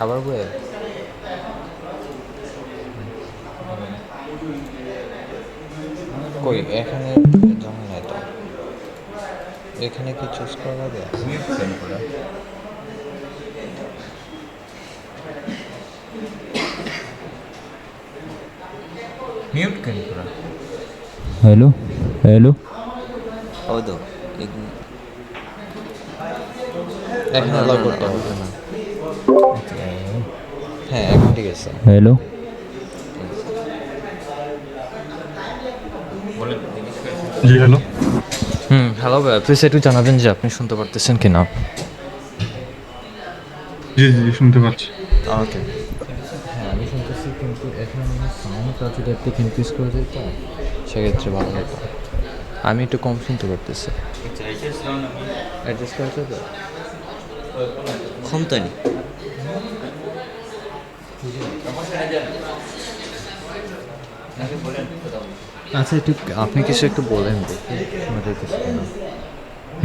আবার বয়ে কই এখানে জমা নাই তো, এখানে কি চুজ করা লাগে? মিউট কেন করা? হ্যালো হ্যালো হೌದು ಈಗ এখানে অ্যালাউ করতে হবে না। হ্যাঁ এখন ঠিক আছে। হ্যালো জি হ্যালো। হ্যালো ভাইয়া, প্লিজ একটু জানাবেন যে আপনি শুনতে পারতেছেন কি না? জি জি জি, শুনতে পাচ্ছি। ওকে। হ্যাঁ আমি শুনতেছি, কিন্তু এখানে আমার সাউন্ডটা যদি একটু ইনক্রিজ করে দিত সেক্ষেত্রে ভালো হতো। আমি একটু কম শুনতে পারতেছি। অ্যাডজাস্ট করা যাবে? ক্ষমতানি আচ্ছা একটু আপনি কিছু একটু বলেন দেখি শোনা যাইতেছে কিনা।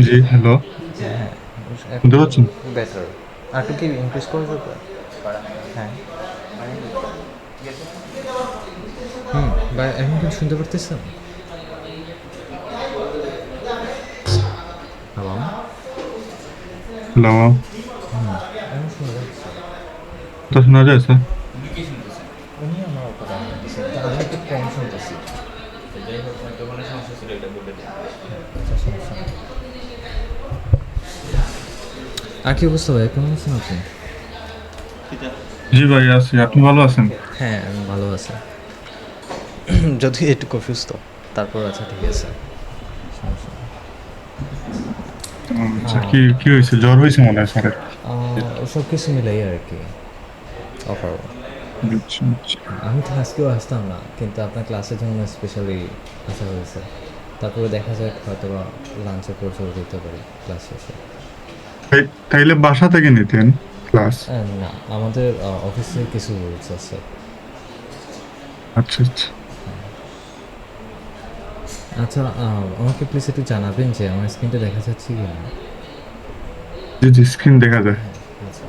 জি হ্যালো, হ্যাঁ শুনতে পাচ্ছেন? বেটার। আর একটু কি ইনক্রিজ করা যাবে? হ্যাঁ বা এখন কি শুনতে পারতেছেন? হ্যালো, হ্যালো, এখন শোনা যাচ্ছে? তা শোনা যায় স্যার? উনি আমার কথা বলতেছে, আমি একটু কম শুনতেছি। আচ্ছা, সমস্যা নেই। আর কি অবস্থা ভাই, কেমন আছেন আপনি? জি ভাই আছি, আপনি ভালো আছেন? হ্যাঁ আমি ভালো আছি, যদি একটু অসুস্থ, তারপর আচ্ছা ঠিক আছে, সমস্যা নেই। আচ্ছা, কি কি হয়েছে? জ্বর হয়েছে মনে হয় স্যারের। সব কিছু মিলাই আর কি অফার। আচ্ছা আচ্ছা। আমি তো আজকেও আসতাম না, কিন্তু আপনার ক্লাসের জন্য স্পেশালি আসা হয়েছে। তারপরে দেখা যাক হয়তো বা লাঞ্চের পর চলে যেতে পারি ক্লাস শেষে। তাইলে বাসা থেকে নিতেন ক্লাস। না, আমাদের অফিসে কিছু রুলস আছে। আচ্ছা আচ্ছা। আচ্ছা আমাকে প্লিজ একটু জানাবেন যে আমার স্ক্রিনটা দেখা যাচ্ছে কি না। জি জি, স্ক্রিন দেখা যায়। আচ্ছা,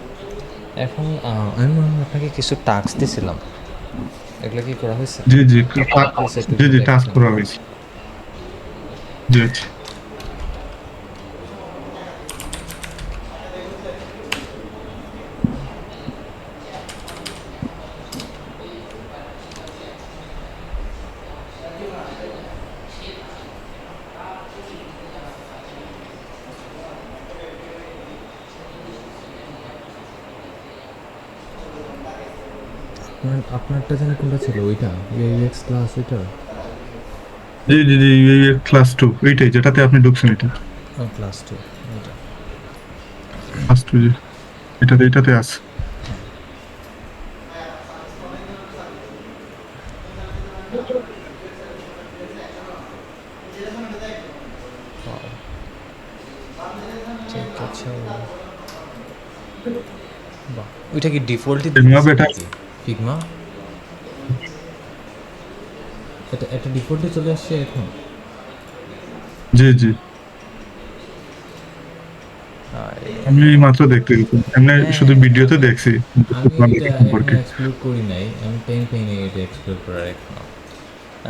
এখন আমি মনে হয় আপনাকে কিছু টাস্ক দিয়েছিলাম, এগুলো কি করা হয়েছে? জি জি প্লিজ একটু জি জি, টাস্ক দেখবেন। করা হয়েছে। জি আচ্ছা। আপনারটা জানি কোনটা ছিল, ওইটা ইউএক্স ক্লাস ওইটা? জি জি জি, ক্লাস 2 এইটাই, যেটাতে আপনি ঢুকছেন এটা। ক্লাস 2 ওইটা। ক্লাস 2 জি, এটাতে আছে। ঠিক আছে, বাহ, ওইটা কি ডিফল্টই ফিগমা দিয়েছে বেটা। নাকি? ফিগমা এটা এটা ডিফল্টে চলে আসছে এখন? জি জি, আমি এই মাত্র দেখতে গেছি, এমনি হ্যাঁ শুধু হ্যাঁ, ভিডিওতে দেখছি আমি ফিগমা এটা বেটা এখনো সম্পর্কে। এক্সপ্লোর করি নাই, আমি টাইম পাই নাই এটা এক্সপ্লোর করার এখনো।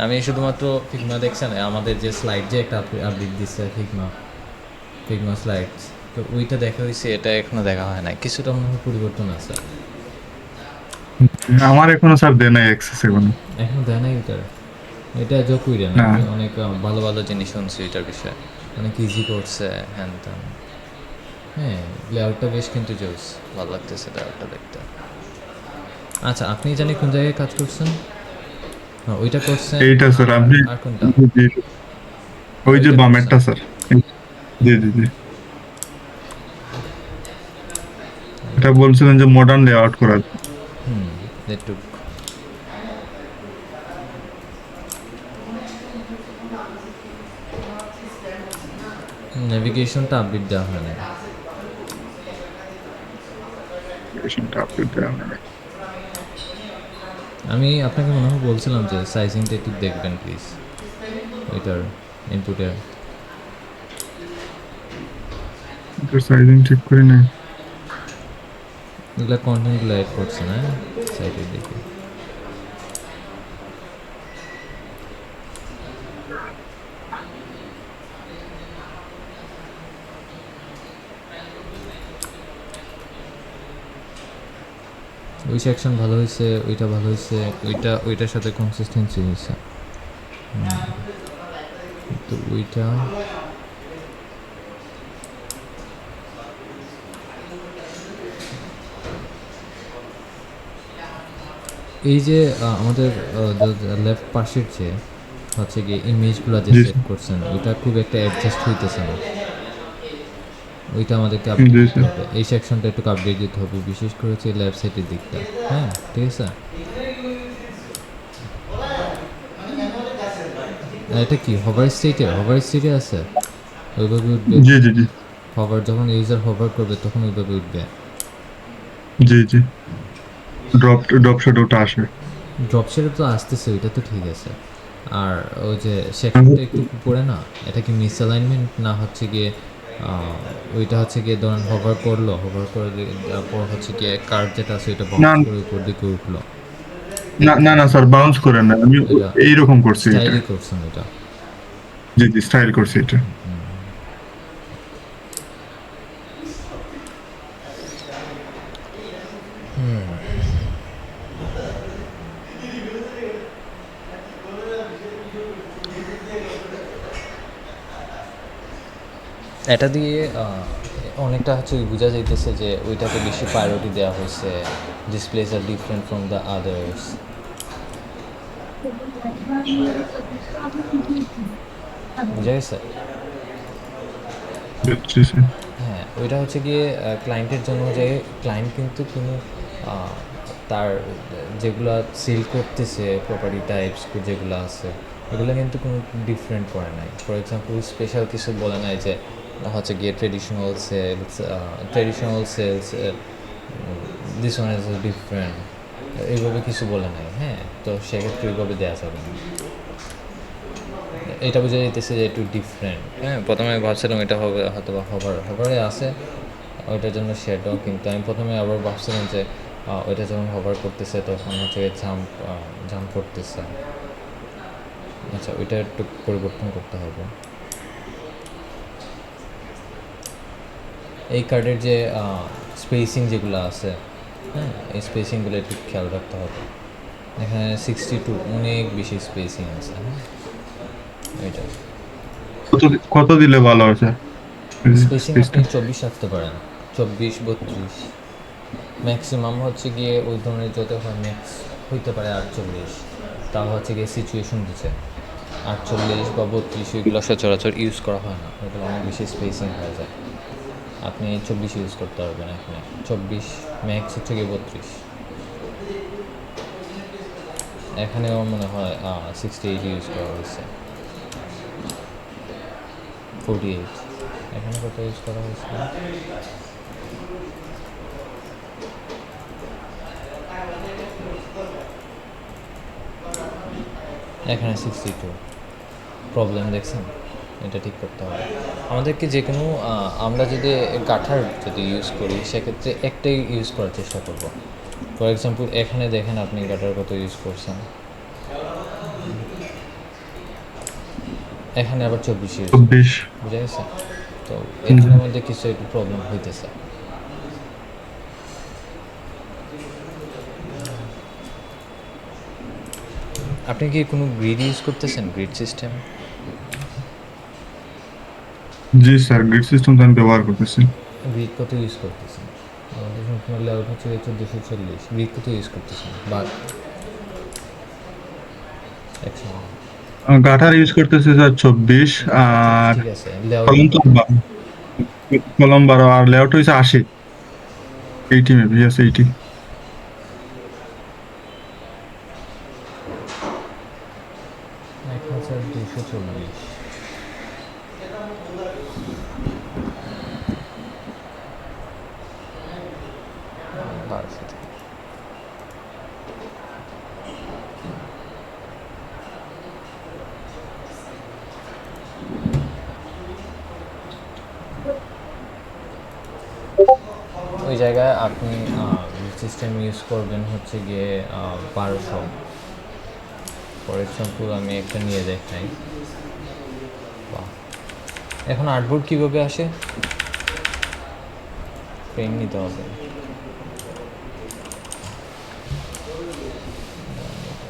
আমি শুধুমাত্র ফিগমা দেখছেন আমাদের যে স্লাইড যে একটা আপডেট দিচ্ছে ফিগমা, ফিগমা স্লাইডস, তো ওইটা দেখা হয়েছে, এটা এখনো দেখা হয় না, কিছুটা মনে হয় পরিবর্তন আছে। আমার এখনো স্যার দেয় নাই অ্যাক্সেস এখনো। এখনো দেয় নাই ওইটার? এটা যোগ কইরেন, না, আমি অনেক ভালো ভালো জিনিস শুনছি এটার বিষয়ে, অনেক ইজি করছে হ্যান ত্যান। হ্যাঁ, লেআউটটা বেশ কিন্তু জোস, ভালো লাগতেছে লেআউটটা দেখতে। আচ্ছা আপনি জানি কোন জায়গায় কাজ করছেন? হ্যাঁ ওইটা করছেন। এইটা স্যার আর আপনি, আর কোনটা? জি, জি, ওই যে ওইটা করছেন। বামেরটা স্যার। জি জি জি, এটা বলছিলেন যে মডার্ন লেআউট করার। হুম, একটু নেভিগেশনটা আপডেট দেওয়া হয় না। আমি আপনাকে মনে হয় বলছিলাম যে সাইজিংটা একটু দেখবেন প্লিজ, এটার ইনপুটের। সাইজিং ঠিক করি নাই। এগুলো কন্টেন্টগুলো অ্যাড করছে না সাইটের দিকে। ওই সেকশন ভালো হয়েছে, ওইটা ভালো হয়েছে, ওইটার সাথে কনসিস্টেন্সি হয়েছে। তো ওইটা এই যে আমাদের লেফট পাশের যে হচ্ছে গিয়ে ইমেজগুলো যে জি সেট করছেন ওইটা খুব একটা অ্যাডজাস্ট হইতেছে না। ওইটা আমাদেরকে স্যার, আপডেট জি দিতে স্যার। হবে, এই সেকশনটা একটু আপডেট দিতে হবে, বিশেষ করে হচ্ছে লেফট সাইডের দিকটা। হ্যাঁ ঠিক আছে। আর এটা কি হভার স্টেটে আছে, ওইভাবে উঠবে। জি জি জি হভার যখন ইউজার হভার করবে তখন ওইভাবে উঠবে। জি জি ড্রপ শট আসে। ড্রপ শেডে তো আসতেছে, ওইটা তো ঠিক আছে। আর ওই যে সেকশনটা একটু উপরে না, এটা কি মিস অ্যালাইনমেন্ট না হচ্ছে গিয়ে ওইটা হচ্ছে গিয়ে ধরেন হভার করে তারপর হচ্ছে গিয়ে কার্ড যেটা আছে ওইটা না বাউন্স করে উপর দিকে উঠলো। না না না স্যার, বাউন্স করে না, আমি এটা এইরকম করছি এটা। স্টাইলই করছেন এটা। জি জি স্টাইল করছি এটা। এটা দিয়ে অনেকটা হচ্ছে বোঝা যাইতেছে যে ওইটাকে বেশি প্রায়োরিটি দেওয়া হয়েছে, ডিসপ্লেস আর ডিফারেন্ট ফ্রম দ্য আদার্স। বুঝা গেছে? জি স্যার। হ্যাঁ, ওইটা হচ্ছে গিয়ে ক্লায়েন্টের জন্য, যে ক্লায়েন্ট কিন্তু কোনো তার যেগুলো সেল করতেছে প্রপার্টি টাইপস যেগুলো আছে এগুলো কিন্তু কোনো ডিফারেন্ট করে নাই। ফর এক্সাম্পল স্পেশাল কিছু বলে নাই যে হচ্ছে গিয়ে traditional sales this one is different, এইভাবে কিছু বলে নাই। হ্যাঁ, তো সেক্ষেত্রে ওইভাবে দেওয়া যাবে না। এটা বোঝা যাইতেছে যে একটু ডিফারেন্ট। হ্যাঁ, প্রথমে ভাবছিলাম এটা হবে হয়তো বা হভারে আছে ওইটার জন্য শ্যাডো, কিন্তু আমি প্রথমে আবার ভাবছিলাম যে ওইটা যখন হভার করতেছে তখন হচ্ছে জাম্প করতেছে। আচ্ছা, ওইটা একটু পরিবর্তন করতে হবে। এই কার্ডের যে স্পেসিং যেগুলো আছে, হ্যাঁ, এই স্পেসিংগুলো একটু খেয়াল রাখতে হবে। এখানে 62 অনেক বেশি স্পেসিং আছে। হ্যাঁ, এটা কত দিলে ভালো হয় স্যার স্পেসিং আপনি স্পেসটা? 24 রাখতে পারেন, 24-32। ম্যাক্সিমাম হচ্ছে গিয়ে ওই ধরনের যত হয় ম্যাক্স হইতে পারে 48, তাও হচ্ছে গিয়ে সিচুয়েশন দিচ্ছে। 48 বা 32 ওইগুলো সচরাচর ইউজ করা হয় না, ওইগুলো অনেক বেশি স্পেসিং হয়ে যায়। আপনি 24 ইউজ করতে পারবেন এখানে, 24 ম্যাক্স হচ্ছে গিয়ে 32। এখানে আমার মনে হয় 68 ইউজ করা হয়েছে, 48। এখানে কত ইউজ করা হয়েছে? এখানে 62। প্রবলেম দেখছেন? এটা ঠিক করতে হবে আমাদেরকে। যে কোনো আমরা যদি কাঠার যদি ইউজ করি সেক্ষেত্রে একটাই ইউজ করার চেষ্টা করব। ফর এক্সাম্পল এখানে দেখেন আপনি কাঠার কত ইউজ করছেন, এখানে আবার 24 ইউজ, 24। বুঝা গেছে? তো এখানের মধ্যে কিছু একটু প্রবলেম হইতেছে। আপনি কি কোনো গ্রিড ইউজ করতেছেন, গ্রিড সিস্টেম? জি স্যার, গ্রিড সিস্টেম তো আমি ব্যবহার করতেছি। গ্রিড কত ইউজ করতেছেন? আমাদের সম্পূর্ণ লেআউট হচ্ছে 1440, গ্রিড কত ইউজ করতেছেন? বা 100। গাটার ইউজ করতেছি স্যার 24, আর ঠিক আছে, লেআউট কলম তো কত? কলম 12, আর লেআউট হয়েছে 80। 80 মেবি, ইয়েস 80। 1240। বারোশো থেকে। ওই জায়গায় আপনি সিস্টেম ইউজ করবেন হচ্ছে গিয়ে 1200। ফর এক্সাম্পল আমি একটা নিয়ে দেখাই। বাহ, এখন আর্টবোর্ড কীভাবে আসে? ফ্রেম নিতে হবে।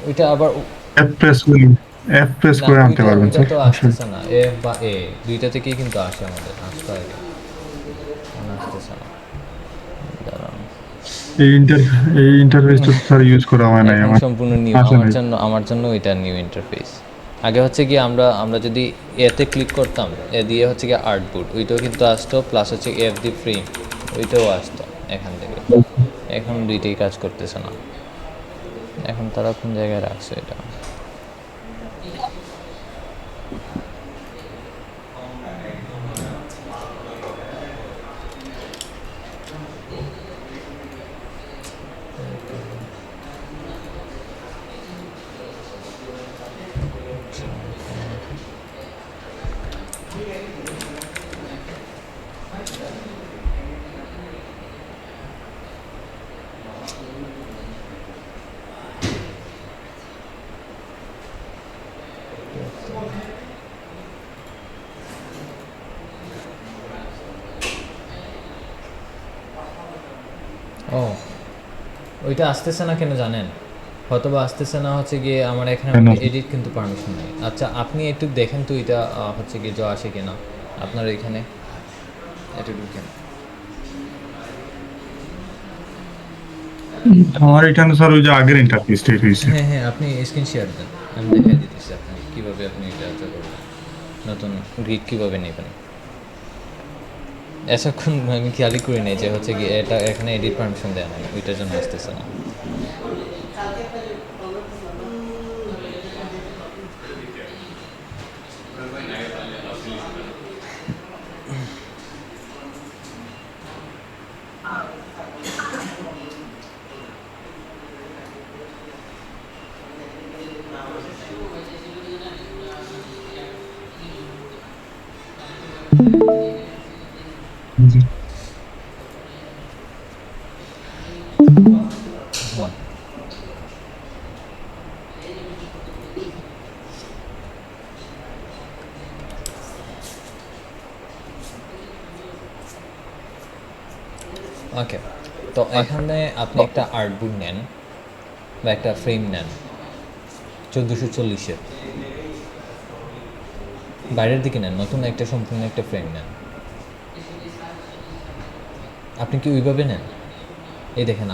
ওইটা আবার এফ প্রেস না, করে আনতে পারবেন ওইটা স্যার। তো আসতেছে না। এফ বা এ দুইটা থেকেই কিন্তু আসে, আমাদের আসতে আগে আসতেছে না। দাঁড়ান, এই ইন্টারফেসটা স্যার ইউজ করা হয় নাই এখন আমার। সম্পূর্ণ নিউ আসে নাই। আমার জন্য এটা নিউ ইন্টারফেস। আগে হচ্ছে কি আমরা যদি এতে ক্লিক করতাম, এ দিয়ে হচ্ছে কি আর্টবোর্ড ওইটাও কিন্তু আসতো, প্লাস হচ্ছে এফ দি ফ্রেম ওইটাও আসতো এখান থেকে। এখন দুইটাই কাজ করতেছে না। এখন তারা কোন জায়গায় রাখছে এটা? ও, ওইটা আসতেছে না কেন জানেন? হয়তোবা আসতেছে না হচ্ছে গিয়ে আমার এখানে কেন? এডিট কিন্তু পারমিশন নেই। আচ্ছা, আপনি একটু দেখেন তো এটা হচ্ছে গিয়ে যা আসে কিনা আপনার এখানে। এটা ঢুকেন। আমার এখানে স্যার ওই যে আগের ইন্টারফেসটাই রয়েছে। হ্যাঁ হ্যাঁ, আপনি স্ক্রিন শেয়ার দেন, আমি দেখাই দিতেছি আপনাকে কীভাবে আপনি এটা করবেন, নতুন গ্রিড কীভাবে নেবেন। এতক্ষণ আমি খেয়ালই করি নাই যে হচ্ছে গিয়ে এটা এখানে এডিট পারমিশন দেওয়া নাই, ওইটার জন্য আসতেছে না। জি। ওকে, তো এখানে আপনি একটা আর্টবোর্ড নেন বা একটা ফ্রেম নেন 1440-এর, বাইরের দিকে নেন, নতুন একটা সম্পূর্ণ একটা ফ্রেম নেন। আপনি কি ওইভাবে নেন? এই দেখেন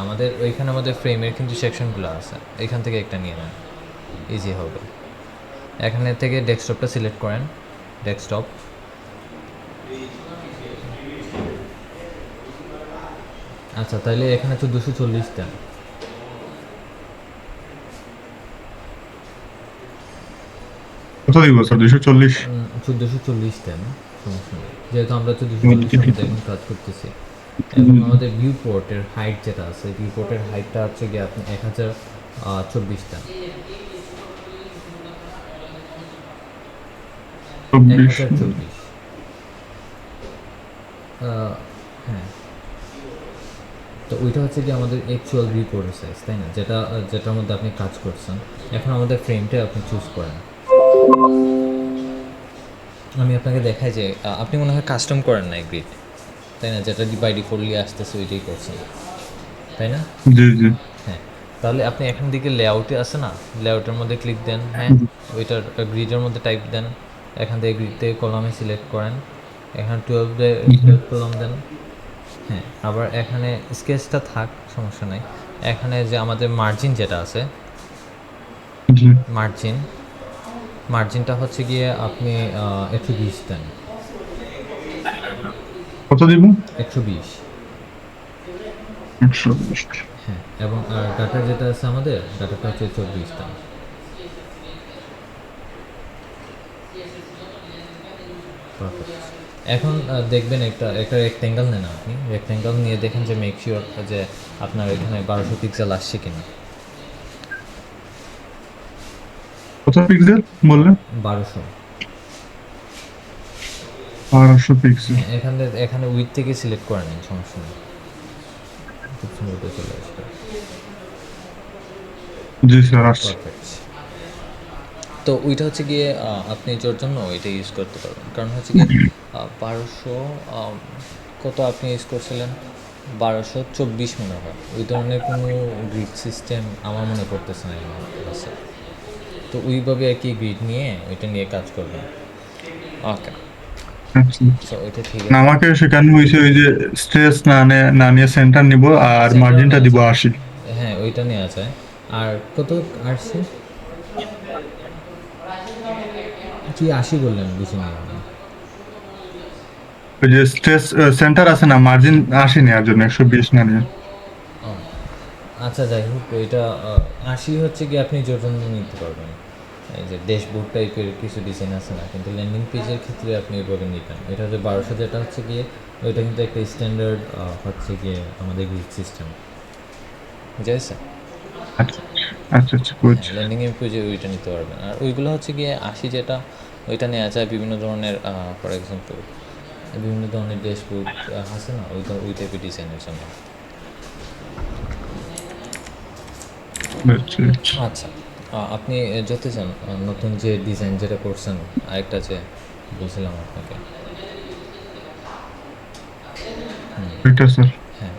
ওইখানে আমাদের ফ্রেমের কিন্তু সেকশনগুলো আছে, এখান থেকে একটা নিয়ে নেন, ইজি হবে। এখানে থেকে ডেস্কটপটা সিলেক্ট করেন, ডেস্কটপ। আচ্ছা, তাহলে এখানে 1440 দেন। কত দিব স্যার? 240? 1440 দেন, সমস্যা নেই, যেহেতু আমরা 1440 মধ্যে এখন কাজ করতেছি। এবং আমাদের ভিউ পোর্টের হাইট যেটা আছে, ভিউ পোর্টের হাইটটা হচ্ছে গিয়ে আপনি 1024 দেন। 24? 1024। হ্যাঁ, তো ওইটা হচ্ছে কি আমাদের অ্যাকচুয়াল ভিউ পোর্টের সাইজ, তাই না? যেটার মধ্যে আপনি কাজ করছেন। এখন আমাদের ফ্রেমটা আপনি চুজ করেন। আমি আপনাকে দেখাই যে আপনি মনে হয় কাস্টম করেন নাই গ্রিড, তাই না? যেটা বাই ডিফল্টলি আসতেছে ওইটাই করছেন, তাই না? জি জি। হ্যাঁ, তাহলে আপনি এখান থেকে লেআউটে আছে না, লেআউটের মধ্যে ক্লিক দেন। হ্যাঁ, ওইটার গ্রিডের মধ্যে টাইপ দেন, এখান থেকে গ্রিড থেকে কলামে সিলেক্ট করেন, এখানে 12 কলাম দেন। হ্যাঁ, আবার এখানে স্কেচটা থাক, সমস্যা নাই। এখানে যে আমাদের মার্জিন যেটা আছে, জি। মার্জিনটা হচ্ছে গিয়ে আপনি 120 দেন। কত দিব? 120। 120। হ্যাঁ, এবং ডাটা যেটা আছে আমাদের, ডাটাটা হচ্ছে 24 দেন। এখন দেখবেন একটা রেক্ট্যাঙ্গেল নেন, আপনি রেক্ট্যাঙ্গেল নিয়ে দেখেন যে মেক শিওর যে আপনার এখানে 1200 পিক্সেল আসছে কিনা। কত পিক্সেল বললেন? 1200। 1200 পিক্সেল। হ্যাঁ, এখানে উইথ থেকে সিলেক্ট করে নিন, সমস্যা নেই। খুব সম্ভবত চলে আসবে। জি স্যার আসছে। পারফেক্ট। তো ওইটা হচ্ছে গিয়ে আপনি যার জন্য ওইটা ইউজ করতে পারবেন, কারণ হচ্ছে গিয়ে 1200 কত আপনি ইউজ করছিলেন, 1224 মনে হয়, ওই ধরনের কোনো গ্রিড সিস্টেম আমার মনে পড়তেছে না আমার কাছে। তো ওইভাবে আর কি গ্রিড নিয়ে ওইটা নিয়ে কাজ করবেন। ওকে, আচ্ছা। সো ওইটা ঠিক না, আছে। আমাকে শেখানো হয়েছে ওই যে স্ট্রেস না নিয়ে সেন্টার নিব আর সেন্টারও মার্জিনটা নেওয়া দিব যায়, 80। হ্যাঁ ওইটা নেওয়া যায়। আর কত আসছে, কি 80 বললেন, বুঝিনি আমি। ওই যে স্ট্রেস সেন্টার আছে না, মার্জিন 80 নেওয়ার জন্য, 120 না নিয়ে। ও আচ্ছা, যাই হোক, ওইটা 80 হচ্ছে কি আপনি জোর জন্য নিতে পারবেন। এই যে ড্যাশবোর্ড টাইপের কিছু ডিজাইন আছে না, কিন্তু ল্যান্ডিং পেজের ক্ষেত্রে আপনি ওইভাবে নিতেন। এটা হচ্ছে 1200, যেটা হচ্ছে গিয়ে ওইটা কিন্তু একটা স্ট্যান্ডার্ড হচ্ছে গিয়ে আমাদের গ্রিড সিস্টেম, বুঝা গেছে? আচ্ছা আচ্ছা আচ্ছা, হ্যাঁ, বুঝছি। ল্যান্ডিং পেজে ওইটা নিতে পারবেন। আর ওইগুলো হচ্ছে গিয়ে 80, যেটা ওইটা নেওয়া যায় বিভিন্ন ধরনের, ফর এক্সাম্পল বিভিন্ন ধরনের ড্যাশবোর্ড আছে না, ওই টাইপের ডিজাইনের জন্য। বুঝছি বুঝছি। আচ্ছা, আপনি যেতে চান নতুন যে ডিজাইন যেটা করছেন, আরেকটা যে বলছিলাম আপনাকে, এটা স্যার। হ্যাঁ,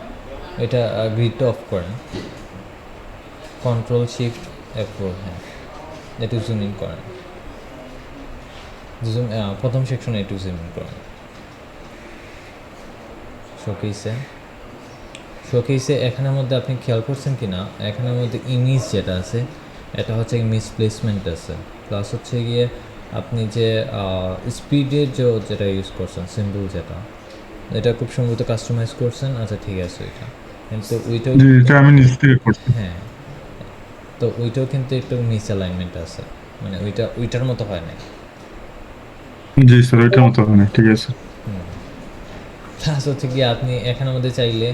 এটা গ্রিডটা অফ করেন, কন্ট্রোল শিফট F4, হ্যাঁ, একটু জুম ইন করেন, জুম প্রথম সেকশনে একটু জুম ইন করেন। শোকেসে এখানের মধ্যে আপনি খেয়াল করছেন কি না, এখানের মধ্যে ইমেজ যেটা আছে, এটা হচ্ছে ইমেজ প্লেসমেন্ট আছে, প্লাস হচ্ছে গিয়ে আপনি যে স্পিডের যেটা ইউজ করছেন, সিম্বল যেটা, এটা খুব সম্ভবত কাস্টমাইজ করছেন। আচ্ছা ঠিক আছে, ওইটা কিন্তু ওইটাও জি, কিন্তু, এটা আমি নিজ থেকে করছি। হ্যাঁ, তো ওইটাও কিন্তু একটু মিস অ্যালাইনমেন্ট আছে, মানে ওইটার মতো হয় না। জি স্যার, ওইটার মতো হয় না, ঠিক আছে। প্লাস হচ্ছে গিয়ে আপনি এখানের মধ্যে চাইলে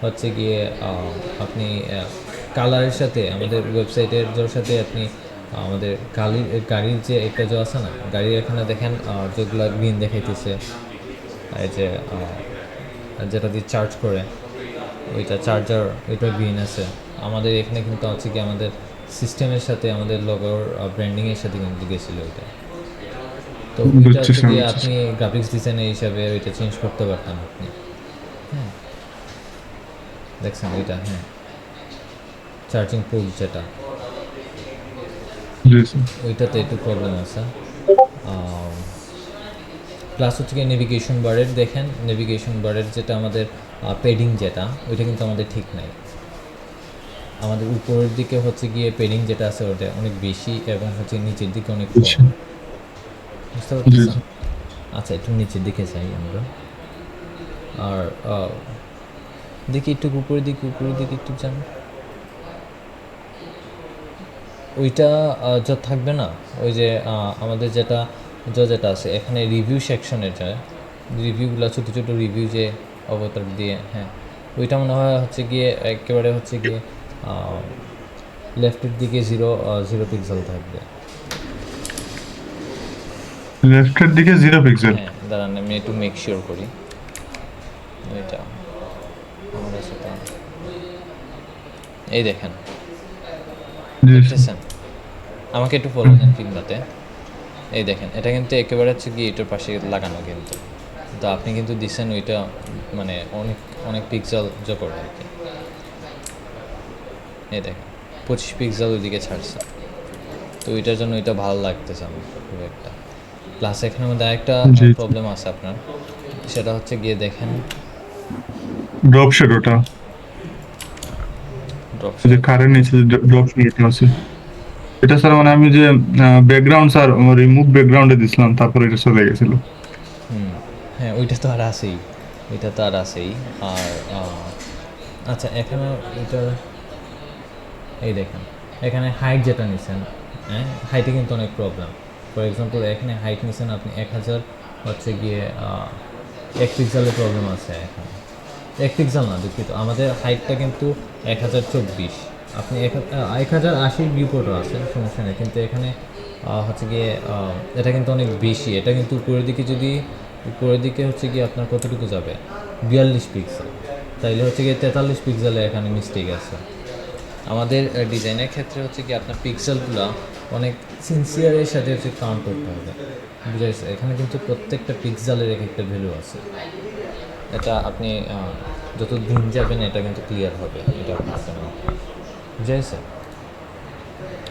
হচ্ছে গিয়ে আপনি কালারের সাথে আমাদের ওয়েবসাইটের যার সাথে আপনি আমাদের গাড়ির যে একটা যে আছে না, গাড়ির এখানে দেখেন যেগুলো গ্রিন দেখাইতেছে, এই যে যেটা দিয়ে চার্জ করে, ওইটা চার্জার, ওইটা গ্রিন আছে। আমাদের এখানে কিন্তু হচ্ছে কি আমাদের সিস্টেমের সাথে আমাদের লোগোর ব্র্যান্ডিংয়ের সাথে কিন্তু গেছিলো ওইটা। তো ওইটা বুঝছি হচ্ছে স্যার, গিয়ে বুঝছি আপনি স্যার। গ্রাফিক্স ডিজাইনার হিসাবে ওইটা চেঞ্জ করতে পারতেন আপনি, হ্যাঁ, দেখছেন ওইটা, হ্যাঁ, চার্জিং পোর্ট যেটা, জি স্যার। ওইটাতে একটু প্রবলেম আছে। প্লাস হচ্ছে গিয়ে নেভিগেশন বারের দেখেন, নেভিগেশন বারের যেটা আমাদের পেডিং যেটা, ওইটা কিন্তু আমাদের ঠিক নাই। আমাদের উপরের দিকে হচ্ছে গিয়ে পেডিং যেটা আছে ওটা অনেক বেশি, এবং হচ্ছে নিচের দিকে অনেক কম, বুঝছি। বুঝতে জি পারতেছেন? স্যার। আচ্ছা, একটু নিচের দিকে চাই আমরা। আর দেখি একটু উপরের দিকে একটু যান, ওইটা যা থাকবে না, ওই যে আমাদের যেটা আছে এখানে রিভিউ সেকশনের যায়, রিভিউগুলো ছোটো ছোটো রিভিউ যে অবতার দিয়ে, হ্যাঁ, ওইটা মনে হয় হচ্ছে গিয়ে একেবারে হচ্ছে গিয়ে লেফটের দিকে 0 পিক্সেল থাকবে। লেফটের দিকে 0 পিক্সেল। হ্যাঁ, দাঁড়ান আমি একটু মেক শিওর করি। ওইটা আমার কাছে তো, এই দেখেন, জি স্যার। দেখতেছেন? আমাকে একটু ফলো দেন ফিল্মটাতে, এই দেখেন, এটা কিন্তু একেবারে হচ্ছে গিয়ে এটার পাশে লাগানো কিন্তু, তো আপনি কিন্তু দিচ্ছেন ওইটা মানে অনেক অনেক পিক্সেল যোগ করে আর কি। এই দেখেন 25 পিক্সেল ওইদিকে ছাড়ছে, তো ওইটার জন্য ওইটা ভালো লাগতেছে আমার খুব একটা। প্লাস এখানের মধ্যে আরেকটা জি। প্রবলেম আছে আপনার, সেটা হচ্ছে গিয়ে দেখেন ড্রপ শ্যাডোটা, ড্রপ যে কারের নিচে ড্রপ শ্যাডোটা আছে, এটা স্যার মানে আমি যে ব্যাকগ্রাউন্ড স্যার রিমুভ ব্যাকগ্রাউন্ডে দিছিলাম, তারপরে এটা চলে গেছিল। হ্যাঁ, ওইটা তো আর আছেই, ওইটা তো আর আছেই। আর আচ্ছা, এখানে এটা, এই দেখেন এখানে হাইট যেটা নিছেন, হ্যাঁ, হাইটে কিন্তু অনেক প্রবলেম। ফর এক্সাম্পল এখানে হাইট নিছেন আপনি 1000, হচ্ছে গিয়ে 1 পিক্সেলের প্রবলেম আছে এখানে, 1 পিক্সেল না, দুঃখিত, আমাদের হাইটটা কিন্তু 1024, আপনি 1080 ভিউপোর্টও আছে, সমস্যা নেই, কিন্তু এখানে হচ্ছে গিয়ে এটা কিন্তু অনেক বেশি, এটা কিন্তু উপরের দিকে হচ্ছে গিয়ে আপনার কতটুকু যাবে, 42 পিক্সেল, তাইলে হচ্ছে গিয়ে 43 পিক্সেলে এখানে মিস্টেক আছে। আমাদের ডিজাইনের ক্ষেত্রে হচ্ছে কি আপনার পিক্সেলগুলো অনেক সিনসিয়ারের সাথে হচ্ছে কাউন্ট করতে হবে, বুঝাইছে? এখানে কিন্তু প্রত্যেকটা পিক্সেলের এক একটা ভ্যালু আছে। এটা আপনি যত দিন যাবেন এটা কিন্তু ক্লিয়ার হবে, এটা আপনার জন্য, বুঝাইছে?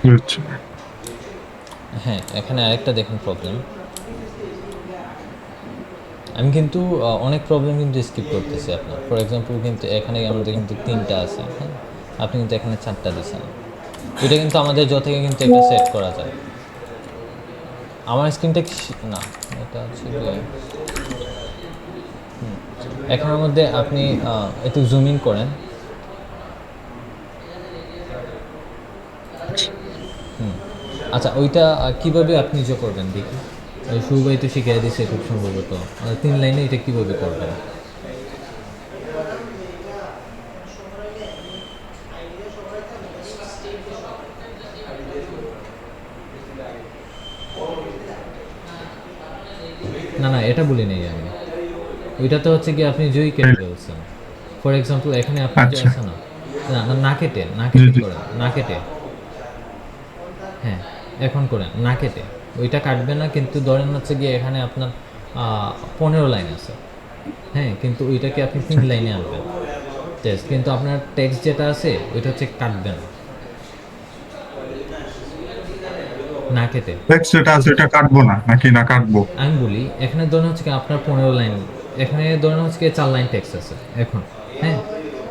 বুঝছি। হ্যাঁ, এখানে আরেকটা দেখুন প্রবলেম। আমি কিন্তু অনেক প্রবলেম কিন্তু স্কিপ করতেছি আপনার। ফর এক্সাম্পল কিন্তু এখানে আমাদের কিন্তু 3টা আছে, হ্যাঁ, আপনি কিন্তু এখানে 4টা দিচ্ছেন। এটা কিন্তু আমাদের থেকে কিন্তু একটা সেট করা যায়। আমার স্ক্রিনটা না, এটা হচ্ছে গিয়ে এখানের মধ্যে আপনি একটু জুম ইন করেন। আচ্ছা, ওইটা কীভাবে আপনি যে করবেন দেখি। শুভাই তো শিখিয়ে দিচ্ছে খুব সম্ভবত 3 লাইনে এটা কীভাবে করবেন। না না, এটা বলি নেই আমি। ওইটাতে হচ্ছে কি আপনি জয়ী কেটে ফেলছেন। ফর এক্সাম্পল এখানে আপনি যে আচ্ছা। আছে না, না কেটে জি। করেন, না কেটে, হ্যাঁ এখন করেন না কেটে। ওইটা কাটবে না, কিন্তু ধরেন হচ্ছে গিয়ে এখানে আপনার 15 লাইন আছে, হ্যাঁ, কিন্তু ওইটাকে আপনি 3 লাইনে আনবেন টেক্সট, কিন্তু আপনার টেক্সট যেটা আছে ওইটা হচ্ছে কাটবেন না কেটে। টেক্সট যেটা আছে এটা কাটবো না নাকি না কাটবো? আমি বলি এখানে ধরেন হচ্ছে কি আপনার 15 লাইন, এখানে ধরেন হচ্ছে গিয়ে 4 লাইন টেক্সট আছে এখন, হ্যাঁ,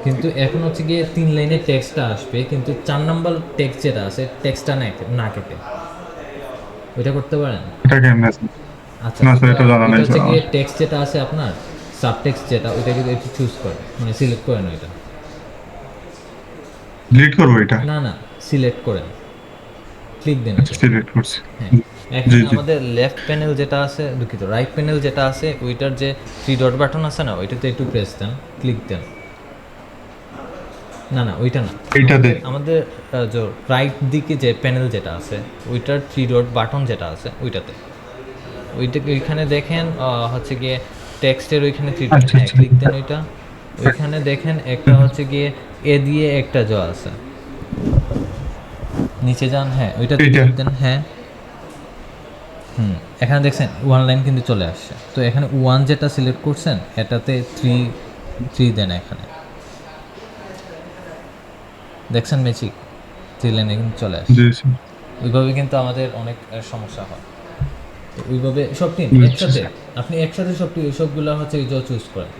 কিন্তু এখন হচ্ছে গিয়ে 3 লাইনের টেক্সটটা আসবে, কিন্তু 4 নাম্বার টেক্সট যেটা আছে টেক্সটটা না কেটে। ওইটা করতে পারেন? এটা কেমনে আছে? আচ্ছা, না স্যার, এটা জানা ওইটা নাই হচ্ছে স্যার গিয়ে আমার। টেক্সট যেটা আছে আপনার সাবটেক্সট যেটা, ওইটাকে একটু চুজ করেন, মানে সিলেক্ট করেন ওইটা। ডিলিট করবো এটা? না না, সিলেক্ট করেন, ক্লিক দেন আচ্ছা, ওইটা। সিলেক্ট করছি। হ্যাঁ, জি এখানে জি। আমাদের লেফট প্যানেল যেটা আছে, দুঃখিত, রাইট প্যানেল যেটা আছে ওইটার যে 3 ডট বাটন আছে না, ওইটাতে একটু প্রেস দেন, ক্লিক দেন। না না, ওইটা না, এইটাতে? আমাদের যে রাইট দিকে যে প্যানেল যেটা আছে ওইটার 3 ডট বাটন যেটা আছে ওইটাতে, ওইখানে দেখেন হচ্ছে গিয়ে টেক্সটের ওইখানে 3 ডট, আচ্ছা হ্যাঁ আচ্ছা। ক্লিক দেন ওইটা। ওইখানে দেখেন একটা হচ্ছে গিয়ে এ দিয়ে একটা জ আছে, নিচে যান, হ্যাঁ ওইটাতে এইটা? ক্লিক দেন, হ্যাঁ। এখানে দেখছেন 1 লাইন কিন্তু চলে আসছে। তো এখানে 1 যেটা সিলেক্ট করছেন এটাতে 3 দেন এখানে, দেখছেন ম্যাজিক 3 লাইনে কিন্তু চলে আসছে। জি জি। ওইভাবে কিন্তু আমাদের অনেক সমস্যা হয়। তো ওইভাবে সব তিন বুঝছি একসাথে, স্যার। আপনি একসাথে সবগুলো হচ্ছে জ চুজ করেন,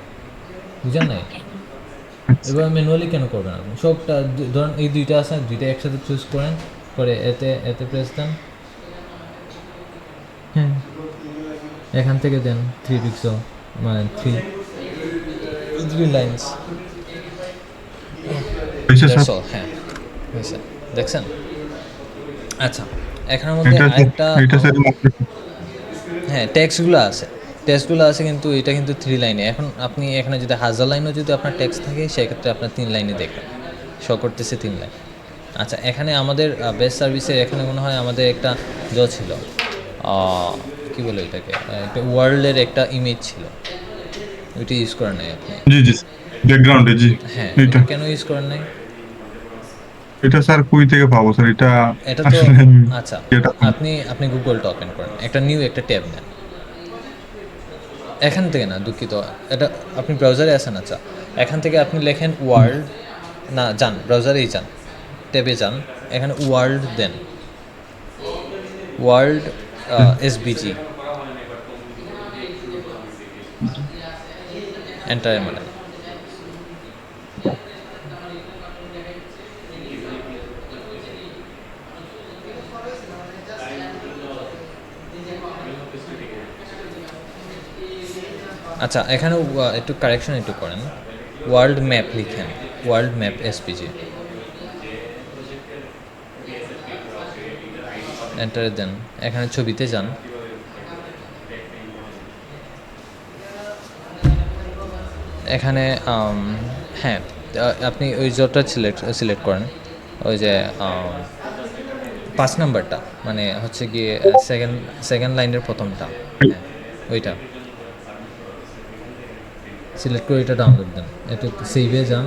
বুঝেন নাই? আচ্ছা। এবার ম্যানুয়ালি কেন করবেন আপনি? সবটা ধরেন এই দুইটা আছে, দুইটা একসাথে চুজ করেন, করে এতে প্রেস দেন, হ্যাঁ, এখান থেকে দেন 3 পিক্সেল, মানে 3 লাইন্স। হয়েছে স্যার? হ্যাঁ হয়েছে, দেখছেন? আচ্ছা, এখানের মধ্যে এটা আরেকটা এটা স্যার হ্যাঁ টেক্সটগুলো আছে, কিন্তু এটা কিন্তু 3 লাইনে। এখন আপনি এখানে যদি 1000 লাইনও যদি আপনার টেক্সট থাকে সেক্ষেত্রে আপনার 3 লাইনে দেখবেন, শো করতেছে 3 লাইন। আচ্ছা, এখানে আমাদের বেস্ট সার্ভিসে এখানে মনে হয় আমাদের একটা ছিল, কী বলে এটাকে, একটা ওয়ার্ল্ডের একটা ইমেজ ছিল, ওইটা ইউজ করেন নাই আপনি? জি জি, ব্যাকগ্রাউন্ডে জি। হ্যাঁ, এটা কেন ইউজ করেন নাই? এটা স্যার কই থেকে পাবো স্যার এটা? এটা তো আসলে আচ্ছা, এটা আপনি গুগলটা ওপেন করেন, একটা নিউ একটা ট্যাব নেন এখান থেকে, না দুঃখিত, এটা আপনি ব্রাউজারে আছেন, আচ্ছা এখান থেকে আপনি লেখেন ওয়ার্ল্ড, না যান ব্রাউজারেই যান, ট্যাবে যান, এখানে ওয়ার্ল্ড দেন, ওয়ার্ল্ড এসবিজি, এন্টার মারেন। আচ্ছা, এখানে একটু কারেকশন একটু করেন, ওয়ার্ল্ড ম্যাপ লিখেন, ওয়ার্ল্ড ম্যাপ এসপিজি, এন্টার দেন, এখানে ছবিতে যান, এখানে হ্যাঁ আপনি ওই জটা সিলেক্ট করেন, ওই যে 5 নাম্বারটা, মানে হচ্ছে গিয়ে সেকেন্ড লাইনের প্রথমটা, হ্যাঁ ওইটা সিলেক্ট করে এটা ডাউনলোড দেন, একটু সেভে যান,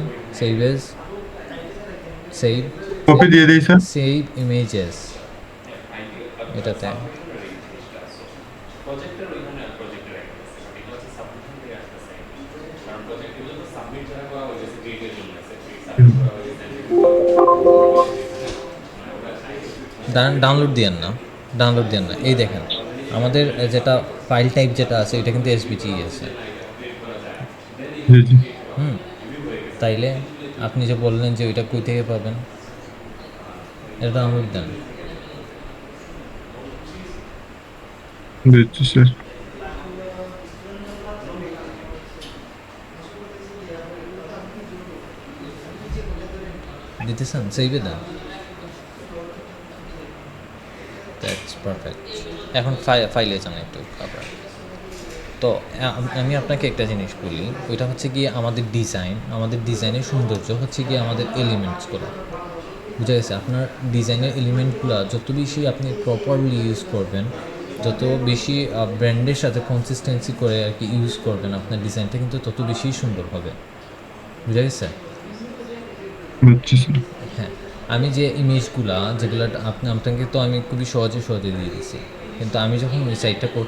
সেভ কপি দিয়ে দিই স্যার। সেভ ইমেজেস এটাতে। ডাউনলোড দিয়েন না, এই দেখেন আমাদের যেটা ফাইল টাইপ যেটা আছে এটা কিন্তু এসবিজি আছে। জি জি তাইলে আপনি যে বললেন যে ওইটা কই থেকে পাবেন, এটা ডাউনলোড দেন। দিচ্ছি স্যার। দিতেছেন, সেভে দেন। That's perfect. এখন ফাইলে যান একটু আবার। তো আমি আপনাকে একটা জিনিস বলি, ওইটা হচ্ছে গিয়ে আমাদের ডিজাইনের সৌন্দর্য হচ্ছে গিয়ে আমাদের এলিমেন্টসগুলো, বুঝা গেছে? আপনার ডিজাইনের এলিমেন্টগুলো যত বেশি আপনি প্রপারলি ইউজ করবেন, যত বেশি ব্র্যান্ডের সাথে কনসিস্টেন্সি করে আর কি ইউজ করবেন, আপনার ডিজাইনটা কিন্তু তত বেশি সুন্দর হবে, বুঝা গেছে? বুঝছি স্যার। হ্যাঁ, আমি যে ইমেজগুলা যেগুলো আপনাকে তো আমি খুবই সহজে দিয়ে দিয়েছি, কিন্তু আমি যখন ওই সাইটটা ওই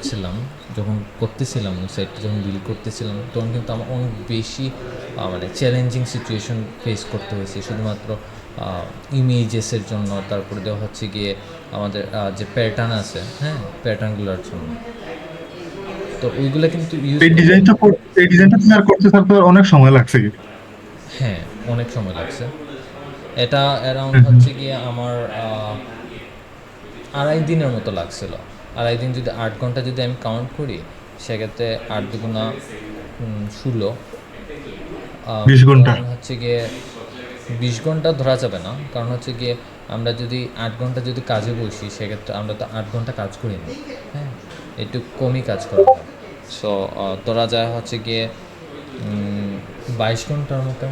সাইটটা যখন বিল্ড করতেছিলাম, তখন কিন্তু আমার অনেক বেশি মানে চ্যালেঞ্জিং সিচুয়েশন ফেস করতে হয়েছে শুধুমাত্র ইমেজেসের জন্য। তারপরে দেওয়া হচ্ছে গিয়ে আমাদের যে প্যাটার্ন আছে, হ্যাঁ, প্যাটার্নগুলোর জন্য। তো ওইগুলো কিন্তু ইউজ এই ডিজাইনটা তৈরি করতে স্যার তো অনেক সময় লাগছে কি? হ্যাঁ, অনেক সময় লাগছে। এটা অ্যারাউন্ড হুম, হুম। হচ্ছে গিয়ে আমার 2.5 দিনের মতো লাগছিল। 2.5 দিন যদি 8 ঘন্টা যদি আমি কাউন্ট করি, সেক্ষেত্রে 8 দুগুণা 16, 20 ঘন্টা। কারণ হচ্ছে গিয়ে 20 ঘন্টা ধরা যাবে না, কারণ হচ্ছে গিয়ে আমরা যদি 8 ঘন্টা যদি কাজে বসি, সেক্ষেত্রে আমরা তো 8 ঘন্টা কাজ করি না, হ্যাঁ, একটু কমই কাজ করা হয়। সো ধরা যায় হচ্ছে গিয়ে 22 ঘন্টার মতো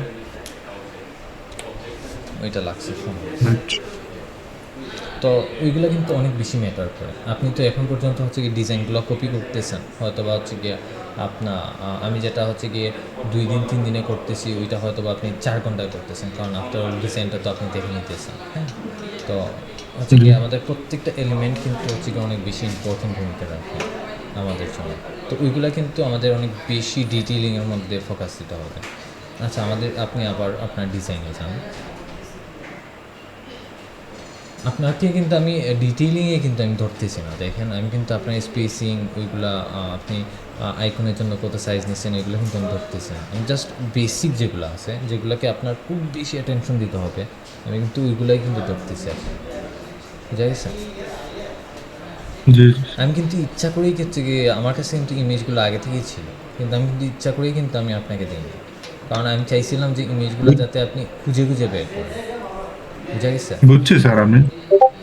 ওইটা লাগছে সময়। আচ্ছা। তো ওইগুলো কিন্তু অনেক বেশি ম্যাটার করে। আপনি তো এখন পর্যন্ত হচ্ছে গিয়ে ডিজাইনগুলো কপি করতেছেন, হয়তো বা হচ্ছে গিয়ে আপনার আমি যেটা হচ্ছে গিয়ে 2 দিন 3 দিনে করতেছি, ওইটা হয়তো বা আপনি 4 ঘন্টায় করতেছেন, কারণ আফটার অল ডিজাইনটা তো আপনি দেখে নিতেছেন, হ্যাঁ। তো হচ্ছে গিয়ে আমাদের প্রত্যেকটা এলিমেন্ট কিন্তু হচ্ছে গিয়ে অনেক বেশি ইম্পর্টেন্ট ভূমিকা রাখে আমাদের জন্য। তো ওইগুলো কিন্তু আমাদের অনেক বেশি ডিটেইলিংয়ের মধ্যে ফোকাস দিতে হবে। আচ্ছা, আপনি আবার আপনার ডিজাইনে যান। আপনাকে কিন্তু আমি ডিটেইলিংয়ে কিন্তু আমি ধরতেছি না, দেখেন আমি কিন্তু আপনার স্পেসিং ওইগুলা আপনি আইকনের জন্য কত সাইজ নিচ্ছেন এগুলো কিন্তু আমি ধরতেছি না। আমি জাস্ট বেসিক যেগুলো আছে, যেগুলোকে আপনার খুব বেশি অ্যাটেনশন দিতে হবে, আমি কিন্তু ওইগুলাই কিন্তু ধরতেছি। আপনি বুঝা গেছে? জি আমি কিন্তু ইচ্ছা করেই হচ্ছে গিয়ে আমার কাছে কিন্তু ইমেজগুলো আগে থেকেই ছিল, কিন্তু আমি কিন্তু ইচ্ছা করেই কিন্তু আমি আপনাকে দিইনি, কারণ আমি চাইছিলাম যে ইমেজগুলো যাতে আপনি খুঁজে খুঁজে বের করেন, বুঝা গেছে? বুঝছি স্যার আমি।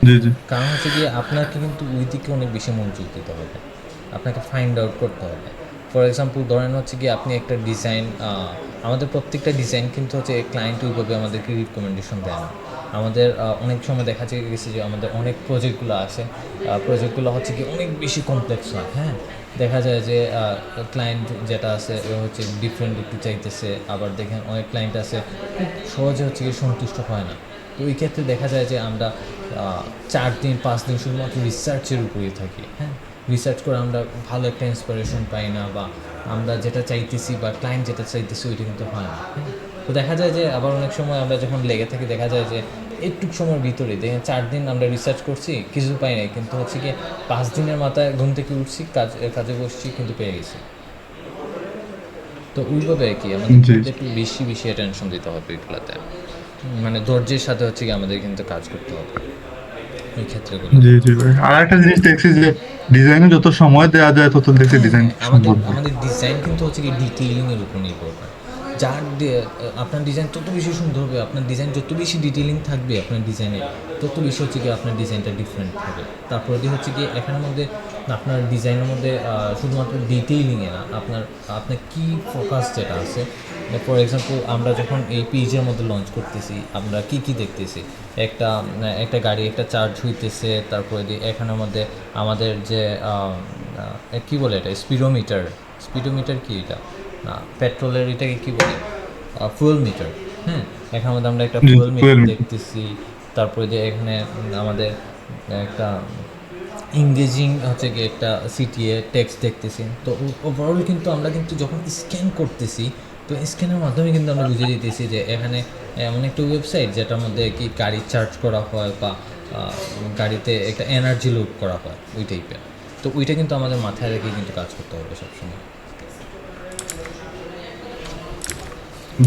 জি জি কারণ হচ্ছে গিয়ে আপনাকে কিন্তু ওই দিকে অনেক বেশি মনোযোগ দিতে হবে, আপনাকে ফাইন্ড আউট করতে হবে। ফর এক্সাম্পল ধরেন হচ্ছে গিয়ে আপনি একটা ডিজাইন, আমাদের প্রত্যেকটা ডিজাইন কিন্তু হচ্ছে ক্লায়েন্ট ওইভাবে আমাদেরকে রিকমেন্ডেশন দেয় না। আমাদের অনেক সময় দেখা গেছে যে আমাদের অনেক প্রজেক্টগুলো আসে, প্রজেক্টগুলো হচ্ছে কি অনেক বেশি কমপ্লেক্স হয়, হ্যাঁ। দেখা যায় যে ক্লায়েন্ট যেটা আছে ও হচ্ছে ডিফারেন্ট একটু চাইতেছে, আবার দেখেন অনেক ক্লায়েন্ট আছে খুব সহজে হচ্ছে কি সন্তুষ্ট হয় না। তো ওই ক্ষেত্রে দেখা যায় যে আমরা 4 দিন 5 দিন শুধুমাত্র রিসার্চের উপরেই থাকি, হ্যাঁ। রিসার্চ করে আমরা ভালো একটা ইন্সপিরেশন পাই না, বা আমরা যেটা চাইতেছি বা ক্লায়েন্ট যেটা চাইতেছি ওইটা কিন্তু হয় না, হ্যাঁ। তো দেখা যায় যে আবার অনেক সময় আমরা যখন লেগে থাকি, দেখা যায় যে একটু সময়ের ভিতরে দেখেন 4 দিন আমরা রিসার্চ করছি, কিছু পাই নাই, কিন্তু হচ্ছে কি 5 দিনের মাথায় ঘুম থেকে উঠছি, কাজে বসছি, কিন্তু পেয়ে গেছি। তো ওইভাবে কি আমাদের জি কিন্তু একটু বেশি বেশি অ্যাটেনশন দিতে হবে এগুলোতে, মানে ধৈর্যের সাথে হচ্ছে কি আমাদের কিন্তু কাজ করতে হবে এই ক্ষেত্রগুলো। জি জি ভাই। আর একটা জিনিস দেখছি যে ডিজাইনে যত সময় দেওয়া যায় তত দেখছি হ্যাঁ, ডিজাইন হ্যাঁ, সুন্দর হয়। আমাদের ডিজাইন কিন্তু হচ্ছে কি ডিটেইলিংয়ের উপর নির্ভর করে। আপনার ডিজাইন তত বেশি সুন্দর হবে, আপনার ডিজাইন যত বেশি ডিটেইলিং থাকবে আপনার ডিজাইনে, তত বেশি হচ্ছে কি আপনার ডিজাইনটা ডিফারেন্ট হবে। তারপরে দিয়ে হচ্ছে কি এখানের মধ্যে আপনার ডিজাইনের মধ্যে শুধুমাত্র ডিটেইলিংয়ে না, আপনার কি ফোকাস যেটা আছে। ফর এক্সাম্পল আমরা যখন এই পেজের মধ্যে লঞ্চ করতেছি, আমরা কি দেখতেছি, একটা গাড়ি একটা চার্জ হইতেছে, তারপরে দিয়ে এখানের মধ্যে আমাদের যে কী বলে এটা, স্পিডোমিটার কি এটা, পেট্রোলের এটাকে কি বলে, ফুয়েল মিটার। হ্যাঁ, এখানের মধ্যে আমরা একটা জি, ফুয়েল মিটার fuel meter। দেখতেছি। তারপরে যে এখানে আমাদের একটা ইংরেজিং হচ্ছে গিয়ে একটা সিটিএ টেক্সট দেখতেছি। তো ওভারঅল কিন্তু আমরা কিন্তু যখন স্ক্যান করতেছি, তো স্ক্যানের মাধ্যমে কিন্তু আমরা বুঝে দিতেছি যে এখানে এমন একটা ওয়েবসাইট যেটার মধ্যে কি গাড়ি চার্জ করা হয় বা গাড়িতে একটা এনার্জি লোড করা হয় ওই টাইপের। তো ওইটা কিন্তু আমাদের মাথায় রেখে কিন্তু কাজ করতে হবে সবসময়।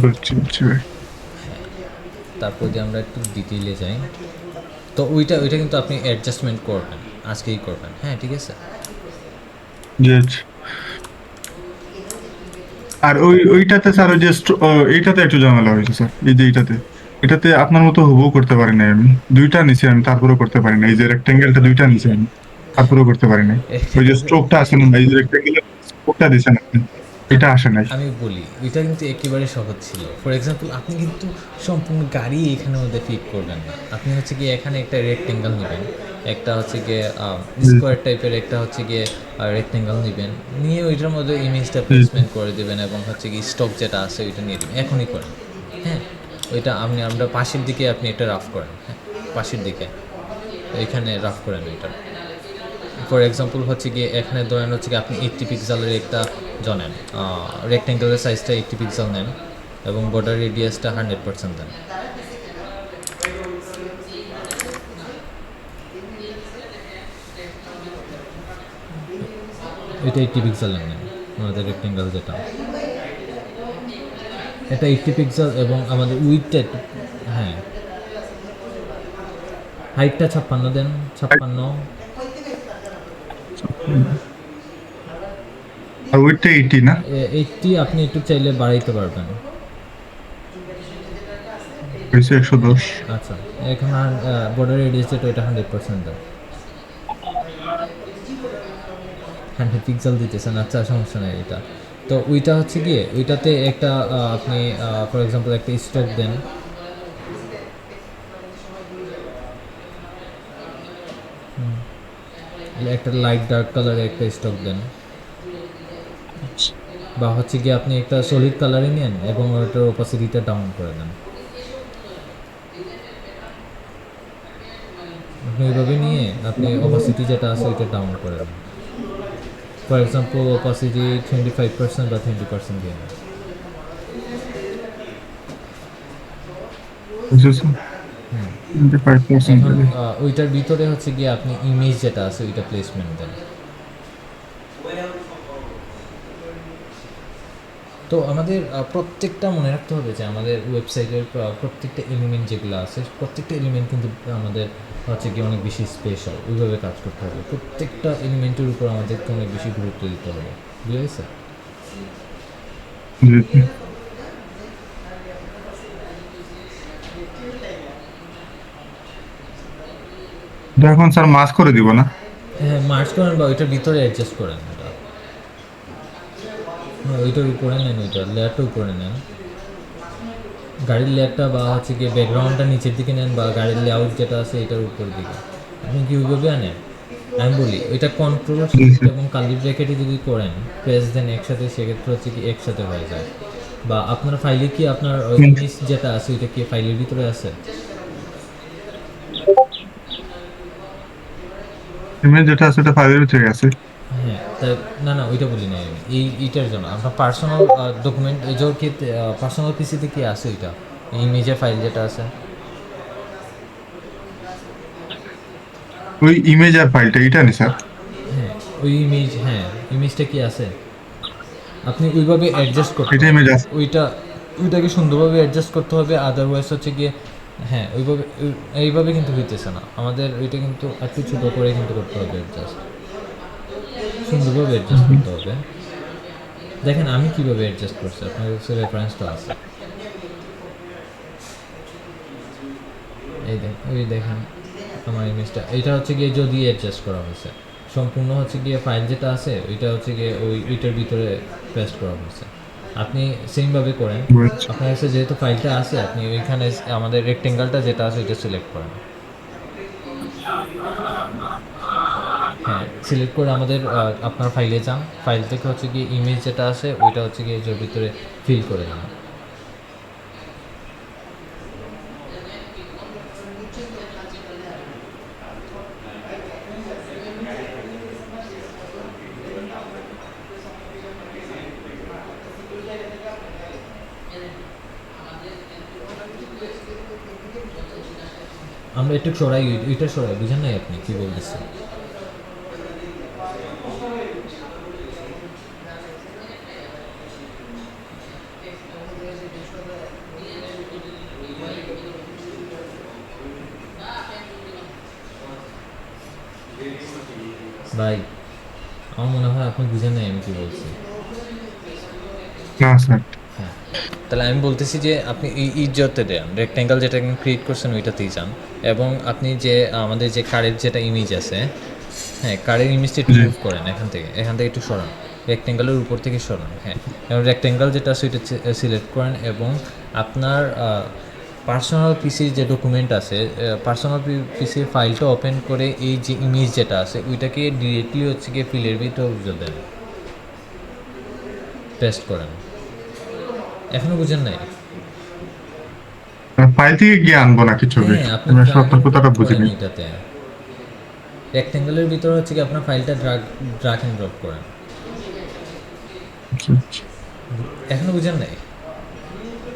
বুঝছি ভাই। তারপর দিয়ে আমরা একটু ডিটেইলে যাই। তো ওইটা কিন্তু আপনি অ্যাডজাস্টমেন্ট করবেন, আজকেই করবেন। হ্যাঁ, ঠিক আছে। জি, জি। আর ওইটাতে স্যার ওই যে এইটাতে একটু ঝামেলা হয়েছে স্যার, এই যে এটাতে আপনার মতো হুবহু করতে পারি নাই আমি। ২টা নিছি আমি, তারপরেও করতে পারি নাই। এই যে রেক্টেঙ্গেলটা ২টা নিছি আমি, তারপরেও করতে পারি নাই। ওই যে স্ট্রোকটা আছে না, এই যে রেক্টেঙ্গেলের স্ট্রোকটা দিছেন আপনি, এটা আসে নাই। আমি বলি ওইটা কিন্তু একেবারে সহজ ছিল। ফর এক্সাম্পল, আপনি কিন্তু সম্পূর্ণ গাড়ি এখানের মধ্যে ফিট করবেন না। আপনি হচ্ছে গিয়ে এখানে একটা রেক্টেঙ্গেল নেবেন, একটা হচ্ছে গিয়ে জি, স্কোয়ার টাইপের, একটা হচ্ছে গিয়ে রেক্টেঙ্গেল নেবেন, নিয়ে ওইটার মধ্যে ইমেজটা জি, জি। প্লেসমেন্ট করে দেবেন এবং হচ্ছে কি স্টক যেটা আছে ওইটা নিয়ে দেবেন, এখনই করেন। হ্যাঁ, ওইটা আমরা পাশের দিকে আপনি এটা রাফ করেন। হ্যাঁ, পাশের দিকে এখানে রাফ করেন ওইটা। ফর এক্সাম্পল হচ্ছে গিয়ে এখানে ধরেন হচ্ছে কি আপনি 80 পিক্সেলের একটা নেন, রেক্টেঙ্গেলের সাইজটা 80 পিক্সেল নেন এবং বর্ডার রেডিয়াসটা 100% দেন। এটা 80 পিক্সেলের নেন, আমাদের রেক্টেঙ্গেল যেটা, এটা 80 পিক্সেল এবং আমাদের উইডটা একটু, হ্যাঁ, হাইটটা 56 দেন, 56। আর ওইটা 80 না? 80 আপনি একটু চাইলে বাড়াইতে পারবেন। হয়েছে ১১০। আচ্ছা, এখন বর্ডার রেডিয়াস যেটা ওইটা 100% দেন। 100 পিক্সেল দিতেছেন, আচ্ছা সমস্যা নেই এটা। তো ওইটা হচ্ছে গিয়ে ওইটাতে একটা আপনি ফর এক্সাম্পল একটা স্টক দেন। একটা লাইট ডার্ক কালারের একটা স্টক দেন, বা হচ্ছে গিয়ে আপনি একটা সলিড কালারই নেন এবং ওটার ওপাসিটিটা ডাউন করে দেন। আপনি ওইভাবে নিয়ে আপনি ওপাসিটি যেটা আছে ওইটা ডাউন করে দেন। ফর এক্সাম্পল ওপাসিটি 25% বা 20% দিয়ে নেন। বুঝেছেন? 25% এখন দিলে। ওইটার ভিতরে হচ্ছে গিয়ে আপনি ইমেজ যেটা আছে ওইটা প্লেসমেন্ট দেন। তো আমাদের প্রত্যেকটা মনে রাখতে হবে যে আমাদের ওয়েবসাইটের প্রত্যেকটা এলিমেন্ট যেগুলো আছে, প্রত্যেকটা এলিমেন্ট কিন্তু আমাদের হচ্ছে কি অনেক বেশি স্পেশাল, ওইভাবে কাজ করতে হবে। প্রত্যেকটা এলিমেন্টের উপর আমাদেরকে অনেক বেশি গুরুত্ব দিতে হবে, বুঝে গেছে? জি, জি। এটা এখন স্যার মাস করে দিব না? হ্যাঁ, মার্চ করেন বা ওইটার ভিতরে অ্যাডজাস্ট করেন ওটা। হ্যাঁ, ওইটার উপরে নেন, ওইটার লেয়ারটা উপরে নেন, গাড়ির লেয়ারটা বা হচ্ছে গিয়ে ব্যাকগ্রাউন্ডটা নিচের দিকে নেন, বা গাড়ির লেআউট যেটা আছে এটার উপর দিকে। আপনি কি ওইভাবে আনেন? আমি বলি ওইটা কন্ট্রোল জি, শিফট স্যার। এবং কার্লি ব্র্যাকেটে যদি করেন, প্রেস দেন একসাথে, সেক্ষেত্রে হচ্ছে কি একসাথে হয়ে যায়। বা আপনার ফাইলে কি আপনার ইমেজ যেটা আছে ওইটা কি ফাইলের ভিতরে আছে? ইমেজ যেটা আছে ওটা ফাইলের ভিতরে আছে। হ্যাঁ, তাই না, না ওইটা বলি না আমি। এইটার জন্য আপনার পার্সোনাল ডকুমেন্ট এজোর কি পার্সোনাল পিসিতে কি আছে ওইটা, ইমেজের ফাইল যেটা আছে? ওই ইমেজ আর ফাইলটা এটা নি স্যার? হ্যাঁ, ওই ইমেজ, হ্যাঁ, ইমেজটা কি আছে? আপনি ওইভাবে অ্যাডজাস্ট করতে এটা হবে ইমেজ আছে। ওইটাকে সুন্দরভাবে অ্যাডজাস্ট করতে হবে। আদারওয়াইজ হচ্ছে গিয়ে, হ্যাঁ, ওইভাবে এইভাবে কিন্তু হইতেছে না আমাদের। ওইটা কিন্তু একটু ছোটো করে কিন্তু করতে হবে, অ্যাডজাস্ট সুন্দরভাবে অ্যাডজাস্ট করতে হবে। দেখেন আমি কীভাবে অ্যাডজাস্ট করছি, আপনার কাছে রেফারেন্সটা আছে। ওই দেখেন আমার ইমেজটা, এটা হচ্ছে গিয়ে যদি অ্যাডজাস্ট করা হয়েছে সম্পূর্ণ, হচ্ছে গিয়ে ফাইল যেটা আছে ওইটা হচ্ছে গিয়ে ওইটার ভিতরে পেস্ট করা হয়েছে। আপনি সেমভাবে করেন। বুঝছি। আপনার কাছে যেহেতু ফাইলটা আছে, আপনি ওইখানে আমাদের রেক্টেঙ্গেলটা যেটা আছে ওইটা সিলেক্ট করেন। হ্যাঁ, সিলেক্ট করে আমাদের আপনার ফাইলে যান, ফাইল থেকে হচ্ছে কি ইমেজ যেটা আছে ওইটা হচ্ছে কি এর ভিতরে ফিল করে নেন। আমরা একটু সরাই, এটা সরাই, বুঝেন নাই আপনি কি বলতেছেন? ভাই আমার মনে হয় আপনি বুঝেন নাই আমি কি বলছি। না স্যার। হ্যাঁ, তাহলে আমি বলতেছি যে আপনি এই ইজ্জতে দেন রেক্ট্যাঙ্গেল যেটা ক্রিয়েট করছেন ওইটাতেই যান, এবং আপনি যে আমাদের যে কার্ডের যেটা ইমেজ আছে, হ্যাঁ কার্ডের ইমেজটা একটু জি। মুভ করেন এখান থেকে একটু সরান, রেক্ট্যাঙ্গেলের উপর থেকে সরান। হ্যাঁ, এবং রেক্ট্যাঙ্গেল যেটা আছে ওইটা সিলেক্ট করেন এবং আপনার পার্সোনাল পিসির যে ডকুমেন্ট আছে, পার্সোনাল পিসির ফাইলটা ওপেন করে এই যে ইমেজ যেটা আছে ওইটাকে ডিরেক্টলি হচ্ছে গিয়ে ফিলের ভিতরে দেন, পেস্ট করেন। এখনো বুঝেন নাই? ফাইল থেকে গিয়ে আনবো নাকি ছবি? হ্যাঁ, আপনি আমি আসলে আপনার কথাটা বুঝিনি। এটাতে রেক্ট্যাঙ্গেলের ভিতরে হচ্ছে কি আপনার ফাইলটা ড্রাগ এন্ড ড্রপ করেন। আচ্ছা, আচ্ছা। এখনো বুঝেন নাই?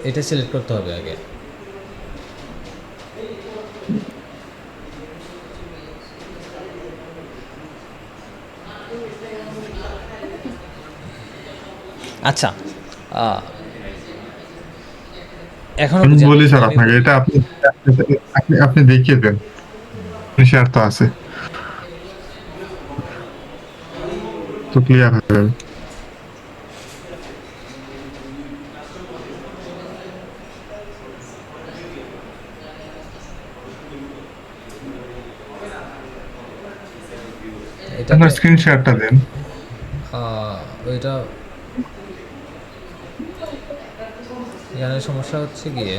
এটা সিলেক্ট করতে হবে আগে। আচ্ছা, এখনো আমি বুঝেন বলি নাই? স্যার আপনাকে, এটা আপনি আপনি আপনি দেখিয়ে দেন, শেয়ার তো আছে, তো ক্লিয়ার হয়ে যাবে। এটা আপনার স্ক্রিন শেয়ারটা দেন। ওইটা এখানে সমস্যা হচ্ছে গিয়ে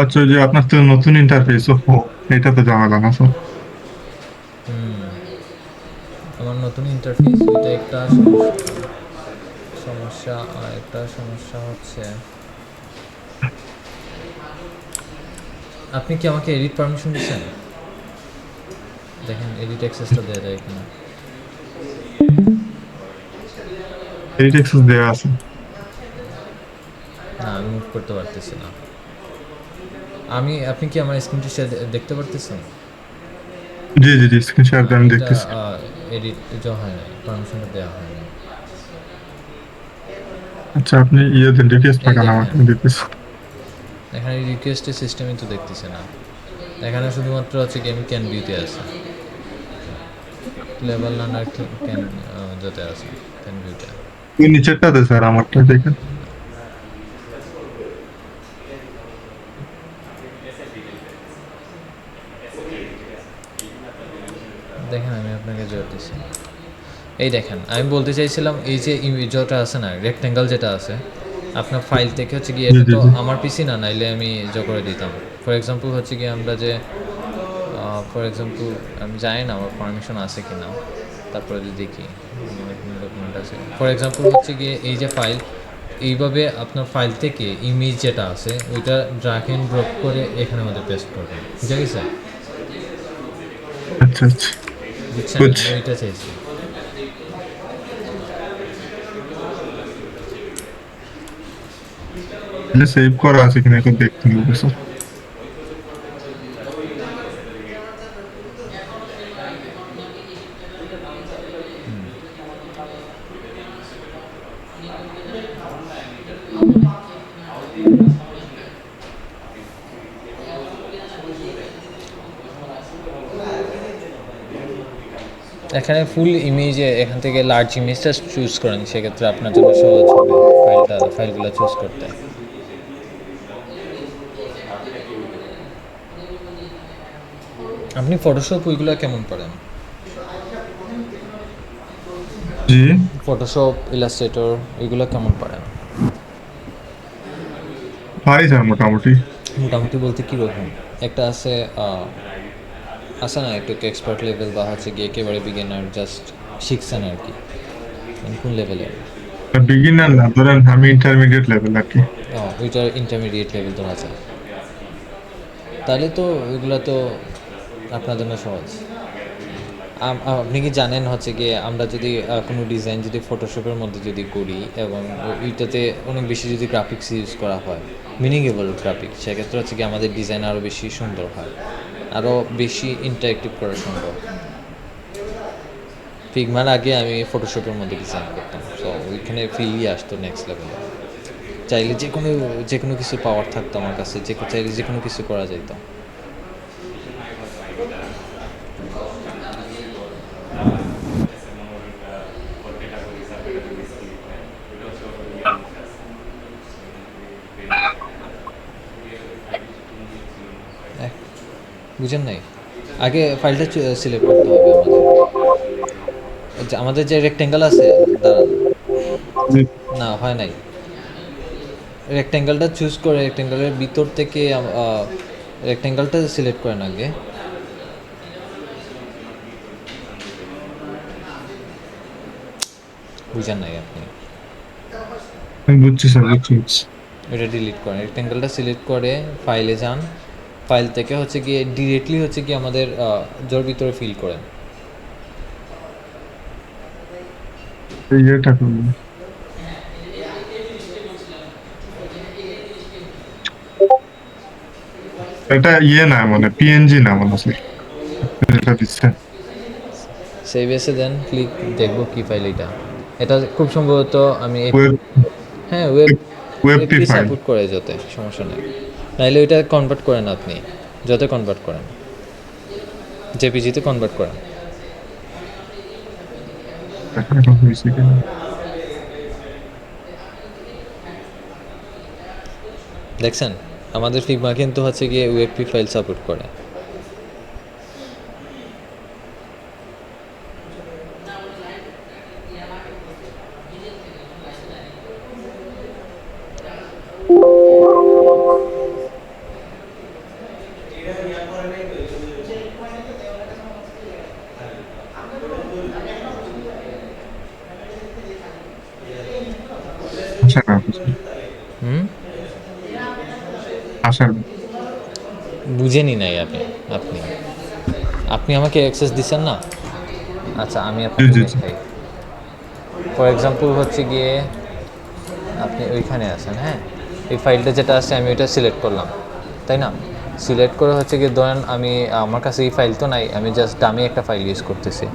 আচ্ছা, যে আপনার তো নতুন ইন্টারফেস, ও এটা তো ঝামেলা না স্যার। আমার নতুন ইন্টারফেস ওইটা একটা সমস্যা। আর একটা সমস্যা হচ্ছে, আপনি কি আমাকে এডিট পারমিশন দিচ্ছেন? দেখেন এডিট অ্যাক্সেসটা দেওয়া যায় কিনা। এডিট অ্যাক্সেস দেওয়া আছে। না, আমি মুভ করতে পারতেছি না। আপনি কি আমার স্ক্রিনটি দেখতে পারতেছেন? জি জি জি, স্ক্রিন শেয়ার দেন, আমি এটা দেখতেছি। এডিট যা হয় নাই, পারমিশনটা দেওয়া হয় না। আচ্ছা, আপনি ইয়ে দেন, রিকোয়েস্ট এই পাঠান আমাকে, দেখেন, আমি দেখতেছি। এখানে রিকোয়েস্টের সিস্টেমই তো দেখতেছে না, এখানে শুধুমাত্র হচ্ছে গেম ক্যান ভিউতে আছে, লেভেল নান আর ক্যান যেতে আছে, ক্যান ভিউতে। ওই নিচেরটাতে স্যার, আমারটা দেখেন। দেখেন আমি আপনাকে জোর দিচ্ছি, এই দেখেন আমি বলতে চাইছিলাম এই যে ইমেজটা আছে না, রেক্ট্যাঙ্গেল যেটা আছে আপনার ফাইল থেকে হচ্ছে গিয়ে, জি এটা জি তো জি। আমার পিসি না, নাইলে আমি করে দিতাম। ফর এক্সাম্পল হচ্ছে গিয়ে আমরা যে ফর এক্সাম্পল আমি জানি না আমার পারমিশন আছে কি না, তারপরে যদি দেখি ডকুমেন্ট আছে। ফর এক্সাম্পল হচ্ছে গিয়ে এই যে ফাইল, এইভাবে আপনার ফাইল থেকে ইমেজ যেটা আছে ওইটা ড্রাগ এন্ড ড্রপ করে এখানে মধ্যে পেস্ট করবেন, বুঝা গেছে? আচ্ছা আচ্ছা, বুঝছেন, বুঝছি। আমি ওইটা চাইছি। সেভ করা আছে কিনা একটু দেখতে হবে স্যার। এখানে ফুল ইমেজে এখান থেকে লার্জ ইমেজটা চুজ করেন, সেক্ষেত্রে আপনার জন্য সহজ হবে ফাইলগুলো চুজ করতে। আপনি ফটোশপ ওইগুলো কেমন পারেন? জি, ফটোশপ, ইলাস্ট্রেটর এগুলো কেমন পারেন? পারি স্যার মোটামুটি। মোটামুটি বলতে কীরকম? একটা আছে আছে না একটু এক্সপার্ট লেভেল বা হচ্ছে গিয়ে একেবারে বিগিনার জাস্ট শিখছেন আর কি, মানে কোন লেভেলের? বিগিনার না, ধরেন আমি ইন্টারমিডিয়েট লেভেল আর কি। ও, ওইটার ইন্টারমিডিয়েট লেভেল ধরা যায়, তাহলে তো ওইগুলো তো আপনার জন্য সহজ। আপনি কি জানেন হচ্ছে গিয়ে আমরা যদি কোনো ডিজাইন যদি ফটোশপের মধ্যে যদি করি এবং ওইটাতে অনেক বেশি যদি গ্রাফিক্স ইউজ করা হয়, মিনিংয়েবল গ্রাফিক্স, সেক্ষেত্রে হচ্ছে কি আমাদের ডিজাইন আরও বেশি সুন্দর হয়, আরও বেশি ইন্টারেক্টিভ করা সম্ভব। ফিগমার আগে আমি ফটোশপের মধ্যে ডিজাইন করতাম, সো ওইখানে ফিলই আসতো নেক্সট লেভেলে। চাইলে যে কোনো কিছু পাওয়ার থাকতো আমার কাছে, চাইলে যে কোনো কিছু করা যেত। বুঝেন নাই? আগে ফাইলটা সিলেক্ট করতে হবে আমাদের যে রেক্টেঙ্গেল আছে, দাঁড়ান, না হয় নাই। রেক্টেঙ্গেলটা চুজ করে রেক্টেঙ্গেলের ভিতর থেকে রেক্টেঙ্গেলটা সিলেক্ট করেন আগে। বুঝেন নাই আপনি? আমি বুঝছি স্যার, বুঝছি। এটা ডিলিট করেন, রেক্টেঙ্গেলটা সিলেক্ট করে ফাইলে যান, ফাইল থেকে হচ্ছে গিয়ে ডিরেক্টলি হচ্ছে কি আমাদের জোর ভিতরে ফিল করেন। এটা করবো। এটা না মানে পিএনজি না মানে স্যার, এটা দিচ্ছে। সেভ এসে দেন, ক্লিক, দেখবো কি ফাইল এটা। এটা খুব সম্ভবত আমি ওয়েব হ্যাঁ ওয়েব ওয়েবপি ওয়েবপি ফাইল। সাপোর্ট করে যতে সমস্যা নেই, নাইলে ওইটা কনভার্ট করেন আপনি, যতে কনভার্ট করেন জেপিজিতে কনভার্ট করেন। এখন হয়েছে কিনা? দেখছেন আমাদের ফিগমা কিন্তু হচ্ছে গিয়ে ওয়েবপি ফাইল সাপোর্ট করে। আশা না, হুম, আশা। বুঝেনি নাই আপনি আপনি আমাকে অ্যাক্সেস দিচ্ছেন না। আচ্ছা আমি আপনাকে জি, জি। দেখাই। ফর এক্সাম্পল হচ্ছে গিয়ে আপনি ওইখানে আছেন, হ্যাঁ, এই ফাইলটা যেটা আছে আমি ওইটা সিলেক্ট করলাম, তাই না? সিলেক্ট করে হচ্ছে গিয়ে ধরেন আমার কাছে এই ফাইল তো নাই, আমি জাস্ট দামি একটা ফাইল ইউজ করতেছি।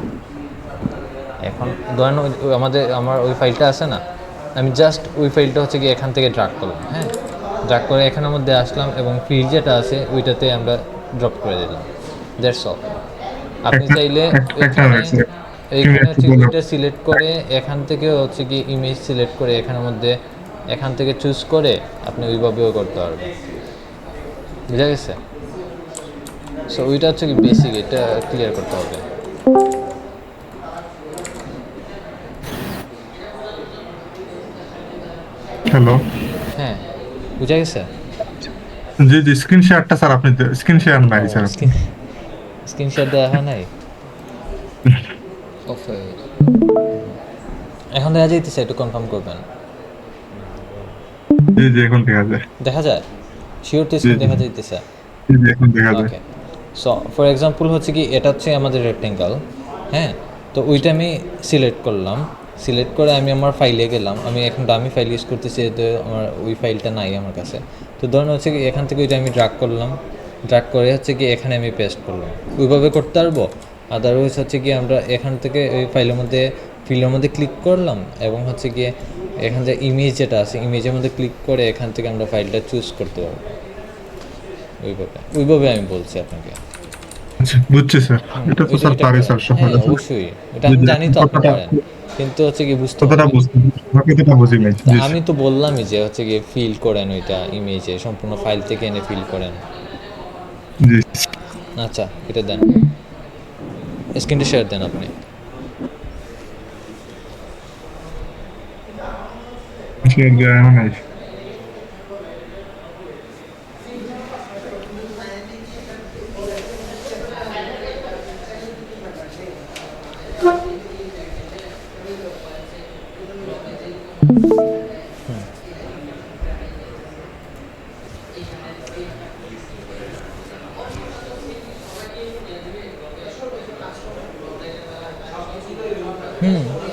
এখন ধরেন আমার ওই ফাইলটা আছে না, আমি জাস্ট ওই ফাইলটা হচ্ছে গিয়ে এখান থেকে ড্রাগ করলাম, হ্যাঁ, ড্রাগ করে এখানের মধ্যে আসলাম এবং ফিল যেটা আছে ওইটাতে আমরা ড্রপ করে দিলাম, দ্যাটস অল। আপনি চাইলে একটা হয়েছে। এইখানে হচ্ছে ওইটা সিলেক্ট করে এখান থেকে হচ্ছে কি ইমেজ সিলেক্ট করে এখানের মধ্যে এখান থেকে চুজ করে আপনি ওইভাবেও করতে পারবেন, বুঝা গেছে? সো ওইটা হচ্ছে কি বেসিক, এটা ক্লিয়ার করতে হবে। হ্যালো। হ্যাঁ, বুঝা গেছে? জি, জি, স্ক্রিন শেয়ারটা স্যার আপনি স্ক্রিন শেয়ার নাই স্যার আপনি। স্ক্রিনশট দেওয়া হয় নাই, অফ হয়ে গেছে। এখন দেখা যাইতেছে, একটু কনফার্ম করবেন। জি, জি, এখন দেখা যায়। দেখা যায়, শিওর তো জি, স্ক্রিন জি। দেখা যাইতেছে। জি, জি, এখন দেখা যায়। ওকে, সো ফর এক্সাম্পল হচ্ছে কি এটা হচ্ছে আমাদের রেক্টেঙ্গল, হ্যাঁ, তো ওইটা আমি সিলেক্ট করলাম, সিলেক্ট করে আমি আমার ফাইলে গেলাম, আমি এখন দামি ফাইল ইউজ করতেছি, তো আমার ওই ফাইলটা নাই আমার কাছে। তো ধরুন হচ্ছে কি এখান থেকে ওইটা আমি ড্রাগ করলাম, ড্রাগ করে হচ্ছে কি এখানে আমি পেস্ট করলাম, ওইভাবে করতে পারবো। আদারওয়াইজ হচ্ছে কি আমরা এখান থেকে ওই ফিলের মধ্যে ক্লিক করলাম এবং হচ্ছে গিয়ে এখান থেকে ইমেজ যেটা আছে ইমেজের মধ্যে ক্লিক করে এখান থেকে আমরা ফাইলটা চুজ করতে পারবো। ওইভাবে আমি বলছি আপনাকে। আচ্ছা, বুঝছি স্যার। এটা তো স্যার পারে স্যার হ্যাঁ সহজে। অবশ্যই, এটা আমি জানি তো আপনি পারেন, কিন্তু হচ্ছে কি বুঝতে কতটা হবে। বুঝতে, কতটা বুঝি নাই। তা জি আমি তো বললামই যে হচ্ছে গিয়ে ফিল করেন ওইটা ইমেজে, সম্পূর্ণ ফাইল থেকে এনে ফিল করেন। জি। আচ্ছা এটা দেন, স্ক্রিনটা শেয়ার দেন আপনি। শেয়ার দেওয়া নাই।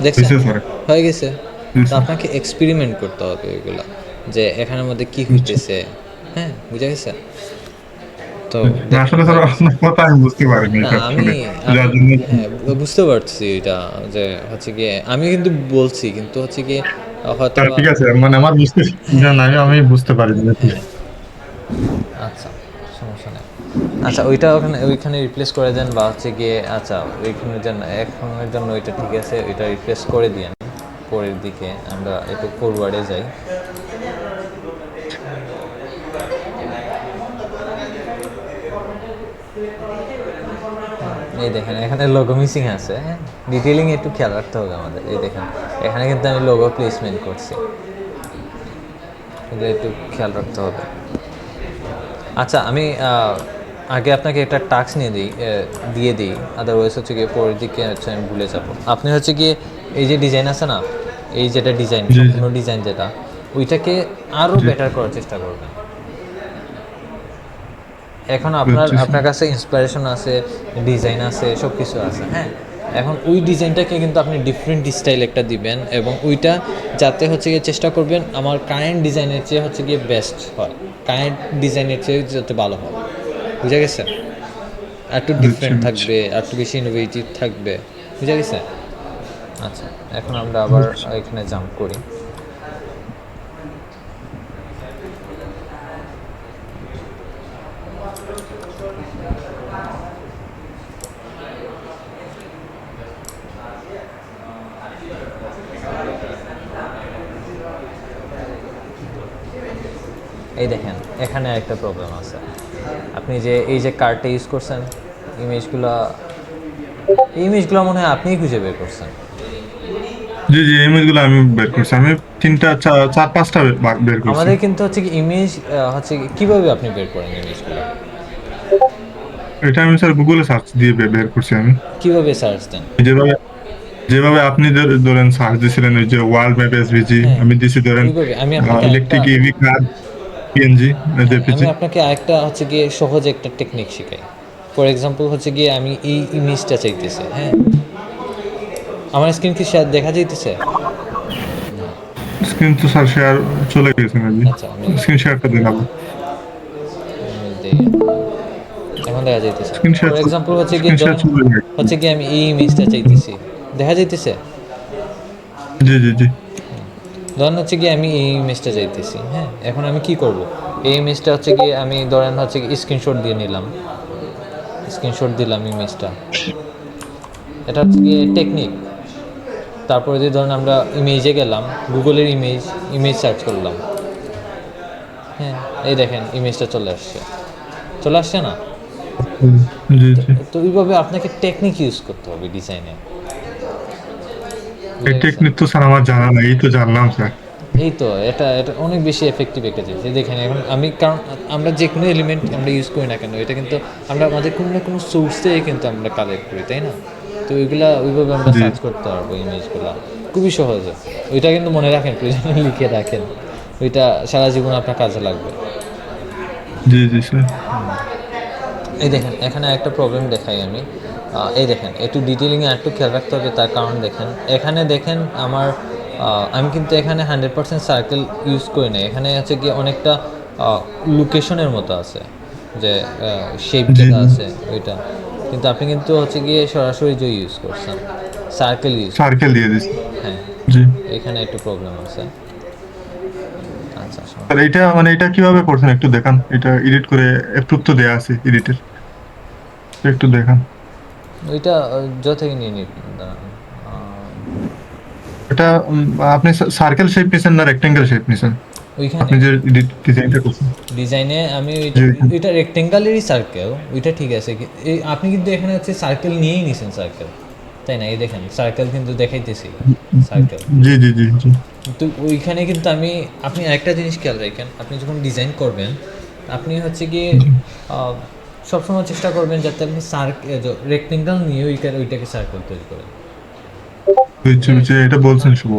দেখছেন হয়েছে স্যার। হয়ে গেছে। জি তো স্যার। আপনাকে এক্সপেরিমেন্ট করতে হবে ওইগুলা, যে এখানের মধ্যে কি হইতেছে। হ্যাঁ, বুঝা গেছে। তো না, দেখেন আসলে স্যার হয়ে গেছে। আপনার কথা আমি বুঝতে পারিনি না এটা আমি আসলে, আমি যার জন্য। হ্যাঁ বুঝতে পারছি এটা, যে হচ্ছে গিয়ে আমি কিন্তু বলছি, কিন্তু হচ্ছে গিয়ে হয়তো স্যার বা ঠিক আছে, মানে আমার বুঝতে হ্যাঁ না, আমি বুঝতে পারিনি। হ্যাঁ আচ্ছা, সমস্যা নেই। আচ্ছা ওইটা ওইখানে রিপ্লেস করে দেন, বা হচ্ছে গিয়ে আচ্ছা ওইখানের জন্য এখনের জন্য ওইটা ঠিক আছে, ওইটা রিপ্লেস করে দিন। পরের দিকে আমরা একটু ফরওয়ার্ডে যাই। এই দেখেন এখানে লোগো মিসিং আছে। হ্যাঁ, ডিটেলিং একটু খেয়াল রাখতে হবে আমাদের। এই দেখেন এখানে কিন্তু আমি লোগো প্লেসমেন্ট করছি, এগুলো একটু খেয়াল রাখতে হবে। আচ্ছা আমি আগে আপনাকে একটা টাস্ক দিয়ে দিই, আদারওয়াইজ হচ্ছে গিয়ে পরের দিকে হচ্ছে আমি ভুলে যাব। আপনি হচ্ছে গিয়ে এই যে ডিজাইন আছে না, এই যেটা ডিজাইন, জি জি সম্পূর্ণ ডিজাইন যেটা, ওইটাকে আরও জি, বেটার করার চেষ্টা করবেন। এখন বুঝছি স্যার। আপনার কাছে ইন্সপিরেশন আছে, ডিজাইন আছে, সব কিছু আছে। হ্যাঁ, এখন ওই ডিজাইনটাকে কিন্তু আপনি ডিফারেন্ট স্টাইল একটা দিবেন, এবং ওইটা যাতে হচ্ছে গিয়ে চেষ্টা করবেন আমার কারেন্ট ডিজাইনের চেয়ে হচ্ছে গিয়ে বেস্ট হয়, কারেন্ট ডিজাইনের চেয়ে যাতে ভালো হয়। বুঝা গেছে? আর একটু বুঝছি ডিফারেন্ট বুঝছি থাকবে, আর একটু বেশি ইনোভেটিভ থাকবে। বুঝা গেছে? আচ্ছা, এখন আমরা আবার বুঝছি। এখানে জাম্প করি। এই দেখেন এখানে একটা প্রবলেম আছে। আপনি যে এই যে কার্ডটা ইউজ করছেন, ইমেজগুলো মনে হয় আপনিই খুঁজে বের করছেন। জি জি, ইমেজগুলো আমি বের করছি, আমি তিনটা চার পাঁচটা বের করছি। আমাদের কিন্তু হচ্ছে কি ইমেজ হচ্ছে কিভাবে আপনি বের করেন ইমেজগুলো, এটা আমি স্যার গুগলে সার্চ দিয়ে বের করছি আমি। কিভাবে সার্চ দেন? যেভাবে যেভাবে আপনি ধরেন সার্চ দিছিলেন, ওই যে ওয়ার্ল্ড ম্যাপ এসভিজি, হ্যাঁ, আমি দিছি ধরেন ওইভাবে আমি আপনাকে আরেকটা ইলেকট্রিক ইভি কার পিএনজি হ্যাঁ আমি জেপিজি। আপনাকে আরেকটা হচ্ছে গিয়ে সহজ একটা টেকনিক শেখাই। ফর এক্সাম্পল হচ্ছে গিয়ে আমি এই ইমেজটা চাইতেছি। হ্যাঁ, আমার স্ক্রিন কি দেখা যাইতেছে? স্ক্রিন তো স্যার শেয়ার চলে গেছে মেবি। আচ্ছা আমি স্ক্রিন শেয়ারটা দিন আপনি। দেই, এখন দেখা যাইতেছে। স্ক্রিন শেয়ার ফর এক্সাম্পল হচ্ছে গিয়ে স্ক্রিন শেয়ার ধরেন চলে গেছে। হচ্ছে গিয়ে আমি এই ইমেজটা চাইতেছি, দেখা যাইতেছে? জি জি জি ধরেন হচ্ছে গিয়ে আমি এই ইমেজটা চাইতেছি। হ্যাঁ, এখন আমি কি করব? এই ইমেজটা হচ্ছে গিয়ে আমি ধরেন হচ্ছে স্ক্রিনশট দিয়ে নিলাম, স্ক্রিনশট দিলাম ইমেজটা। এটা হচ্ছে গিয়ে টেকনিক। তারপরে যদি ধরেন আমরা ইমেজে গেলাম, গুগলের ইমেজ সার্চ করলাম। হ্যাঁ, এই দেখেন ইমেজটা চলে আসছে না? জি জি। তো এইভাবে আপনাকে টেকনিক ইউজ করতে হবে ডিজাইনে। এই টেকনিক তো স্যার আমার জানা নাই, এই তো জানলাম স্যার। এই তো এটা এটা অনেক বেশি এফেক্টিভ একটা জিনিস। এই দেখেন এখন আমি, কারণ আমরা যে কোনো এলিমেন্ট আমরা ইউজ করি না কেন, এটা কিন্তু আমরা আমাদের কোনো না কোনো সোর্স থেকে কিন্তু আমরা কালেক্ট করি, তাই না? তো ওইভাবে আমরা জি সার্চ করতে পারবো ইমেজগুলো, খুবই সহজে। ওইটা কিন্তু মনে রাখেন, প্রয়োজনে লিখে রাখেন, ওইটা সারা জীবন আপনার কাজে লাগবে। জি জি স্যার। এই দেখেন এখানে একটা প্রবলেম দেখাই আমি। এই দেখেন একটু ডিটেলিংয়ে একটু খেয়াল রাখতে হবে, তার কারণ দেখেন এখানে দেখেন আমার আমি কিন্তু এখানে 100% সার্কেল ইউজ করি না, এখানে হচ্ছে গিয়ে অনেকটা লোকেশনের মতো আছে, যে শেপ জি যেটা জি, আছে ওইটা, কিন্তু আপনি কিন্তু হচ্ছে গিয়ে সরাসরি যে ইউজ করছেন, সার্কেল ইউজ সার্কেল করছেন। দিয়ে দিছি। হ্যাঁ, জি এখানে একটু প্রবলেম আছে। আচ্ছা স্যার, এটা মানে এটা কিভাবে করছেন একটু দেখান, এটা এডিট করে একটু তো দেয়া আছে এডিটের, একটু দেখান। ওইটা যথাই নিয়ে নিন, দাঁড়ান। এটা আপনি সার্কেল শেপ নিছেন না রেক্টেঙ্গেল শেপ নিছেন? ওইখানে আপনি যে ডিজাইনটা করছেন। ডিজাইনে আমি জি ওইটা রেক্টেঙ্গালেরই সার্কেল, ওইটা ঠিক আছে। আপনি কিন্তু এখানে হচ্ছে সার্কেল নিয়েই নিছেন সার্কেল, তাই না? এই দেখেন সার্কেল কিন্তু দেখাইতেছি, সার্কেল। জি জি জি জি কিন্তু ওইখানে কিন্তু আপনি আরেকটা জিনিস খেয়াল রাখেন, আপনি যখন ডিজাইন করবেন আপনি হচ্ছে গিয়ে সবসময় চেষ্টা করবেন যাতে আপনি রেক্টেঙ্গেল নিয়ে ওইটাকে সার্কেল তৈরি করেন। বুঝছি বুঝছি, এটা বলছেন শুভ।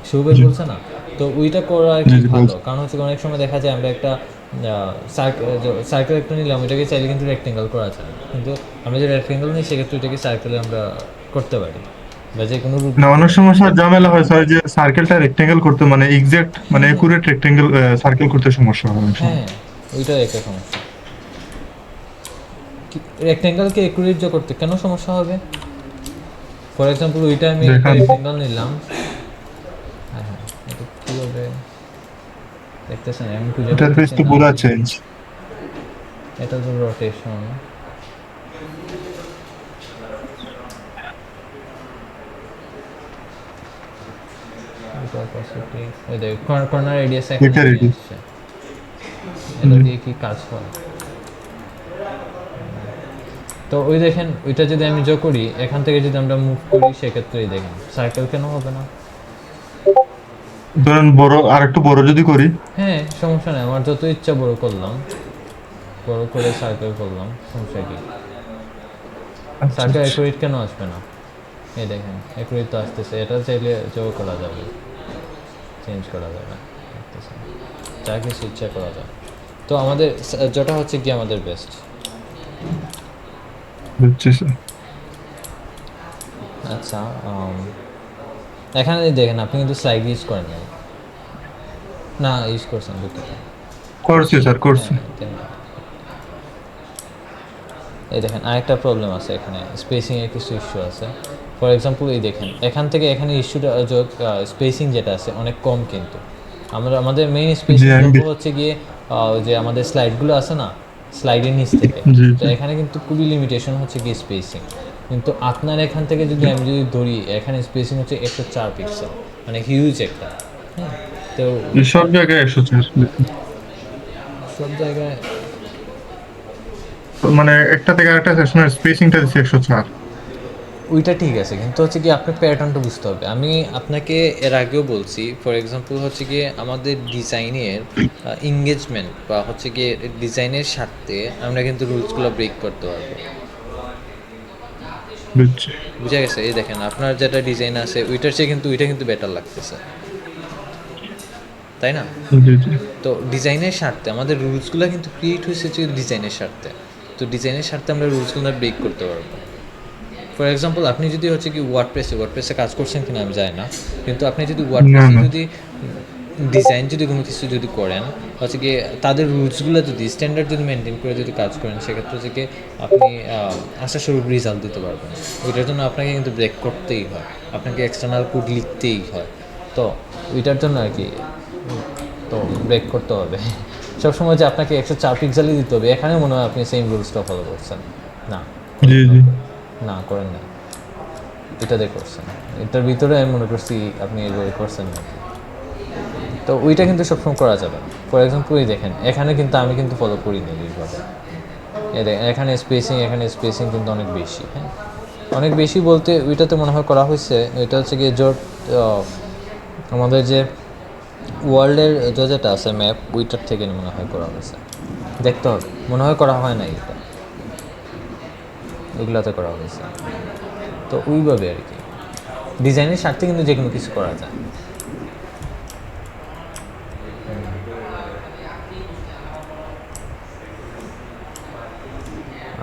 শুভের জি বলছে না? তো ওইটা করা আর জি কি জি ভালো, বলছি। কারণ হচ্ছে অনেক সময় দেখা যায় আমরা একটা সার্কেল একটা নিলাম, ওইটাকে চাইলে কিন্তু রেক্টেঙ্গেল করা যায়, কিন্তু আমরা যে রেক্টেঙ্গেল নিই সেক্ষেত্রে ওইটাকে সার্কেলে আমরা করতে পারি। বা যে কোনো রূপ না দিতে অনেক পারি। সমস্যা ঝামেলা হয় স্যার যে সার্কেলটা রেক্টেঙ্গেল করতে মানে এক্সাক্ট মানে হ্যাঁ একুরেট রেক্টেঙ্গেল সার্কেল করতে সমস্যা হয় অনেক সময়। হ্যাঁ, ওইটাও একটা সমস্যা। রেক্টেঙ্গেলকে একুরেট করতে কেন সমস্যা হবে? ফর এক্সাম্পল ওইটা আমি একটা দেখান রেক্টেঙ্গেল নিলাম। হ্যাঁ হ্যাঁ, এটা কীভাবে দেখতেছেন আমি খুঁজে ইন্টারফেস পাইতেছি তো না। পুরা চেঞ্জ। এটা তো রোটেশন। এটা অপোসিটি, ওই দেখ কর্নার রেডিয়াস এখানে এটা নিয়ে রেডি। আসছে। এটা দিয়ে কি কাজ হয়? তো ওই দেখেন ওইটা যদি আমি যোগ করি, এখান থেকে যদি আমরা মুভ করি সেক্ষেত্রেই দেখেন সার্কেল কেন হবে না? ধরেন বড় আর একটু বড় যদি করি, হ্যাঁ সমস্যা নেই, আমার যত ইচ্ছা বড় করলাম, বড় করে সার্কেল করলাম, সমস্যা কি? আচ্ছা সার্কেল আচ্ছা অ্যাকুরেট কেন আসবে না? এই দেখেন অ্যাকুরেট তো আসতেছে, এটা চাইলে যোগ করা যাবে, চেঞ্জ করা যাবে, দেখতেছেন? যা কিছু ইচ্ছা করা যায়। তো আমাদের যেটা হচ্ছে কি আমাদের বেস্ট। বুঝছি স্যার। আচ্ছা, এখানে দেখেন আপনি কিন্তু স্লাইড ইউজ করেন নাই। না ইউজ করছেন দুঃখিত। করছি স্যার করছি। হ্যাঁ এই দেখেন আরেকটা প্রবলেম আছে এখানে, স্পেসিংয়ের কিছু ইস্যু আছে। ফর এক্সাম্পল এই দেখেন এখান থেকে এখানে ইস্যুটা স্পেসিং যেটা আছে অনেক কম, কিন্তু আমরা আমাদের মেইন জি স্পেসিং আমি যোগ্য হচ্ছে গিয়ে যে আমাদের স্লাইডগুলো আছে না, স্লাইডের নিচ থেকে। জি তো জি এখানে কিন্তু খুবই লিমিটেশন হচ্ছে গিয়ে স্পেসিং। কিন্তু আপনার এখান থেকে যদি আমি যদি ধরি, এখানে স্পেসিং হচ্ছে 104 পিক্সেল, মানে হিউজ একটা। হ্যাঁ, তো এই সব জায়গায় 104 সব জায়গায় মানে একটা থেকে আরেকটা সেকশনের স্পেসিংটা দিচ্ছে 104। ওইটা ঠিক আছে, কিন্তু হচ্ছে কি আপনার প্যাটার্নটা বুঝতে হবে। আমি আপনাকে এর আগেও বলছি, ফর এক্সাম্পল হচ্ছে গিয়ে আমাদের ডিজাইনের এঙ্গেজমেন্ট বা হচ্ছে গিয়ে ডিজাইনের স্বার্থে আমরা কিন্তু রুলসগুলো ব্রেক করতে পারবো। বুঝছি। বুঝা গেছে? এই দেখেন আপনার যেটা ডিজাইন আছে ওইটার চেয়ে কিন্তু ওইটা কিন্তু বেটার লাগতেছে, তাই না? জি জি তো ডিজাইনের স্বার্থে আমাদের রুলসগুলো কিন্তু ক্রিয়েট হয়েছে হচ্ছে ডিজাইনের স্বার্থে। তো ডিজাইনের স্বার্থে আমরা রুলসগুলো ব্রেক করতে পারবো। ফর এক্সাম্পল আপনি যদি হচ্ছে কি ওয়ার্ডপ্রেসে কাজ করছেন কিনা আমি জানি না, কিন্তু আপনি যদি না ওয়ার্ডপ্রেসে না যদি ডিজাইন যদি কোনো কিছু যদি করেন, হচ্ছে কি তাদের রুলসগুলো যদি স্ট্যান্ডার্ড যদি মেনটেন করে যদি কাজ করেন, সেক্ষেত্রে হচ্ছে কি আপনি আশাস্বরূপ রেজাল্ট দিতে পারবেন। ওইটার জন্য আপনাকে কিন্তু ব্রেক করতেই হয়, আপনাকে এক্সটার্নাল কোড লিখতেই হয়। তো ওইটার জন্য আর কি, তো ব্রেক করতে হবে। সবসময় যে আপনাকে 104 পিক্সেলই দিতে হবে এখানে মনে হয় আপনি সেম রুলসটা ফলো করছেন। না, জি জি না করেন না, এটাতে করছেন। এটার ভিতরে আমি মনে করছি আপনি এইভাবে করছেন নাকি। তো ওইটা কিন্তু সবসময় করা যাবে না। ফর এক্সাম্পল এই দেখেন এখানে কিন্তু আমি কিন্তু ফলো করি না এইভাবে। এই দেখেন এখানে স্পেসিং কিন্তু অনেক বেশি। হ্যাঁ, অনেক বেশি বলতে ওইটাতে মনে হয় করা হয়েছে, এটা হচ্ছে গিয়ে জোর আমাদের যে ওয়ার্ল্ডের যেটা আছে ম্যাপ, ওইটার থেকে মনে হয় করা হয়েছে, দেখতে হবে। মনে হয় করা হয় না এটা, ওইগুলাতে করা হয়েছে। তো ওইভাবে আর কি ডিজাইনের স্বার্থে কিন্তু যে কোনো কিছু করা যায়।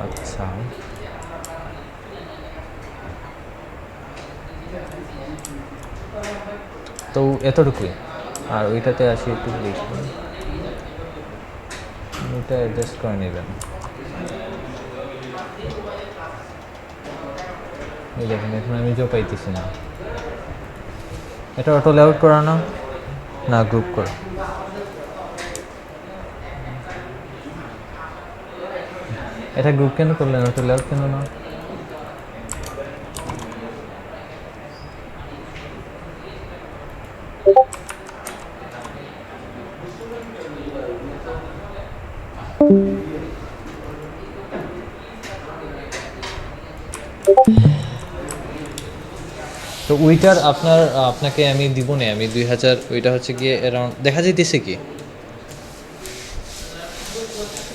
আচ্ছা, তো এতটুকুই। আর ওইটাতে আসি একটু দেখি, ওইটা অ্যাডজাস্ট করে নেবেন। এই দেখেন এখন আমি জো পাইতেছি না, এটা অটো লেআউট করা না, না গ্রুপ করা। এটা গ্রুপ কেন করলেন, অটো লেআউট কেন না? তো ওইটার আপনাকে আমি দিব না, আমি 2000, ওইটা হচ্ছে গিয়ে অ্যারাউন্ড দেখা যাইতেছে কি?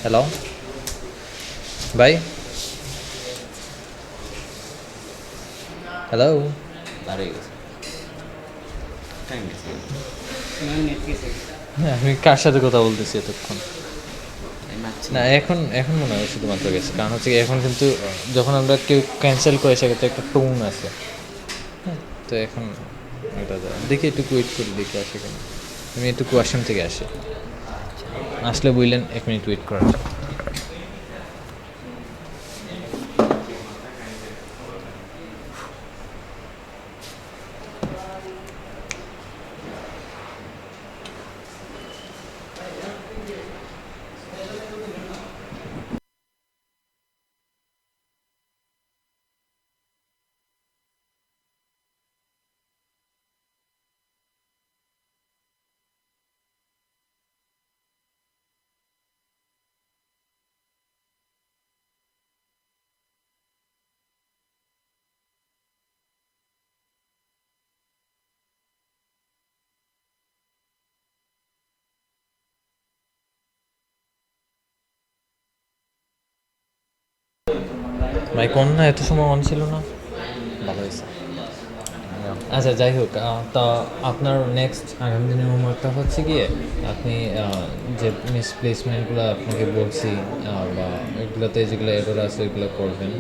হ্যালো ভাই, হ্যালো, আরে হ্যাঁ আমি কার সাথে কথা বলতেছি এতক্ষণ? না এখন এখন মনে হয় শুধুমাত্র গেছে, কারণ হচ্ছে এখন কিন্তু যখন আমরা কেউ ক্যান্সেল করে সেক্ষেত্রে একটা টোন আছে। তো এখন এটা দেখি একটু ওয়েট করি, দেখি আসে কেন। আমি একটু ওয়াশরুম থেকে আসি, আসলে বললেন 1 মিনিট ওয়েট করার। ভাই কোন না এত সময় অন ছিল না, ভালো হয়েছে। আচ্ছা যাই হোক, তা আপনার নেক্সট আগামী দিনের হোমওয়ার্কটা হচ্ছে গিয়ে আপনি যে মিসপ্লেসমেন্টগুলো আপনাকে বলছি বা এগুলোতে যেগুলো এরর আছে ওইগুলো করবেন।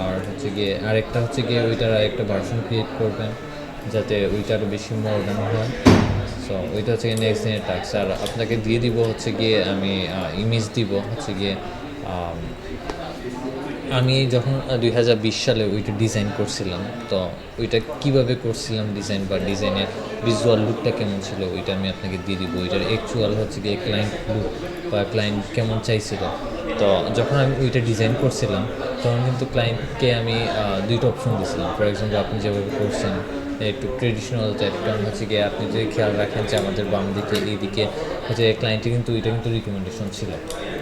আর হচ্ছে গিয়ে আরেকটা হচ্ছে গিয়ে ওইটার আরেকটা ভার্সন ক্রিয়েট করবেন যাতে ওইটা আরও বেশি মডার্ন হয়। সো ওইটা হচ্ছে গিয়ে নেক্সট দিনের টাস্ক। আর আপনাকে দিয়ে দিব হচ্ছে গিয়ে আমি ইমেজ দিব হচ্ছে গিয়ে আমি যখন 2020 সালে ওইটা ডিজাইন করছিলাম, তো ওইটা কিভাবে করছিলাম ডিজাইন বা ডিজাইনের ভিজুয়াল লুকটা কেমন ছিল ওইটা আমি আপনাকে দিয়ে দিব। ওইটার অ্যাকচুয়াল হচ্ছে গিয়ে ক্লায়েন্ট লুক বা ক্লায়েন্ট কেমন চাইছিল। তো যখন আমি ওইটা ডিজাইন করছিলাম তখন কিন্তু ক্লায়েন্টকে আমি দুইটা অপশন দিয়েছিলাম। ফর এক্সাম্পল আপনি যেভাবে করছেন একটু ট্রেডিশনাল টাইপ, কারণ হচ্ছে গিয়ে আপনি যদি খেয়াল রাখেন যে আমাদের বাম দিকে এইদিকে হচ্ছে ক্লায়েন্টে কিন্তু ওইটা কিন্তু রিকমেন্ডেশন ছিল।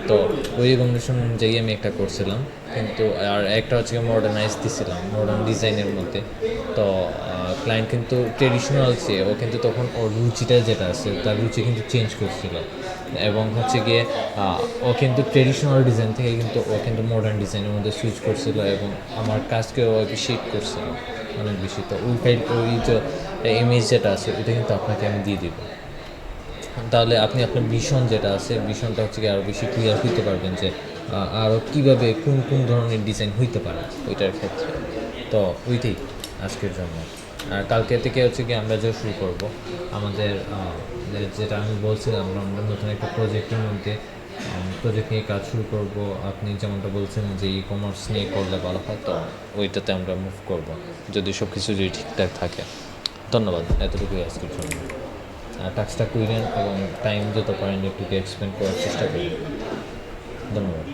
তো ওই রিকমেন্ডেশন অনুযায়ী আমি একটা করছিলাম, কিন্তু আর একটা হচ্ছে মডার্নাইজ দিছিলাম মডার্ন ডিজাইনের মধ্যে। তো ক্লায়েন্ট কিন্তু ট্রেডিশনাল চেয়ে ও কিন্তু তখন ওর রুচিটা যেটা আছে তার রুচি কিন্তু চেঞ্জ করছিল, এবং হচ্ছে গিয়ে ও কিন্তু ট্রেডিশনাল ডিজাইন থেকে কিন্তু ও কিন্তু মডার্ন ডিজাইনের মধ্যে সুইচ করছিল এবং আমার কাজকে ও অ্যাপ্রিসিয়েট করছিল অনেক বেশি। তো ওই যে ইমেজ যেটা আছে ওইটা কিন্তু আপনাকে আমি দিয়ে দিব। তাহলে আপনি আপনার ভিশন যেটা আছে ভিশনটা হচ্ছে কি আরও বেশি ক্লিয়ার হইতে পারবেন যে আরও কীভাবে কোন কোন ধরনের ডিজাইন হইতে পারে ওইটার ক্ষেত্রে। তো ওইটাই আজকের জন্য। আর কালকে থেকে হচ্ছে কি আমরা যা শুরু করব আমাদের যেটা আমি বলছিলাম আমরা নতুন একটা প্রজেক্টের মধ্যে প্রজেক্ট নিয়ে কাজ শুরু করব। আপনি যেমনটা বলছেন যে ই কমার্স নিয়ে করলে ভালো হয়, তো ওইটাতে আমরা মুভ করব যদি সব কিছু যদি ঠিকঠাক থাকে। ধন্যবাদ, এতটুকুই আজকের জন্য। টাস্কটা করেন এবং টাইম যত পারেন একটু এক্সপ্লেন করার চেষ্টা করি। ধন্যবাদ।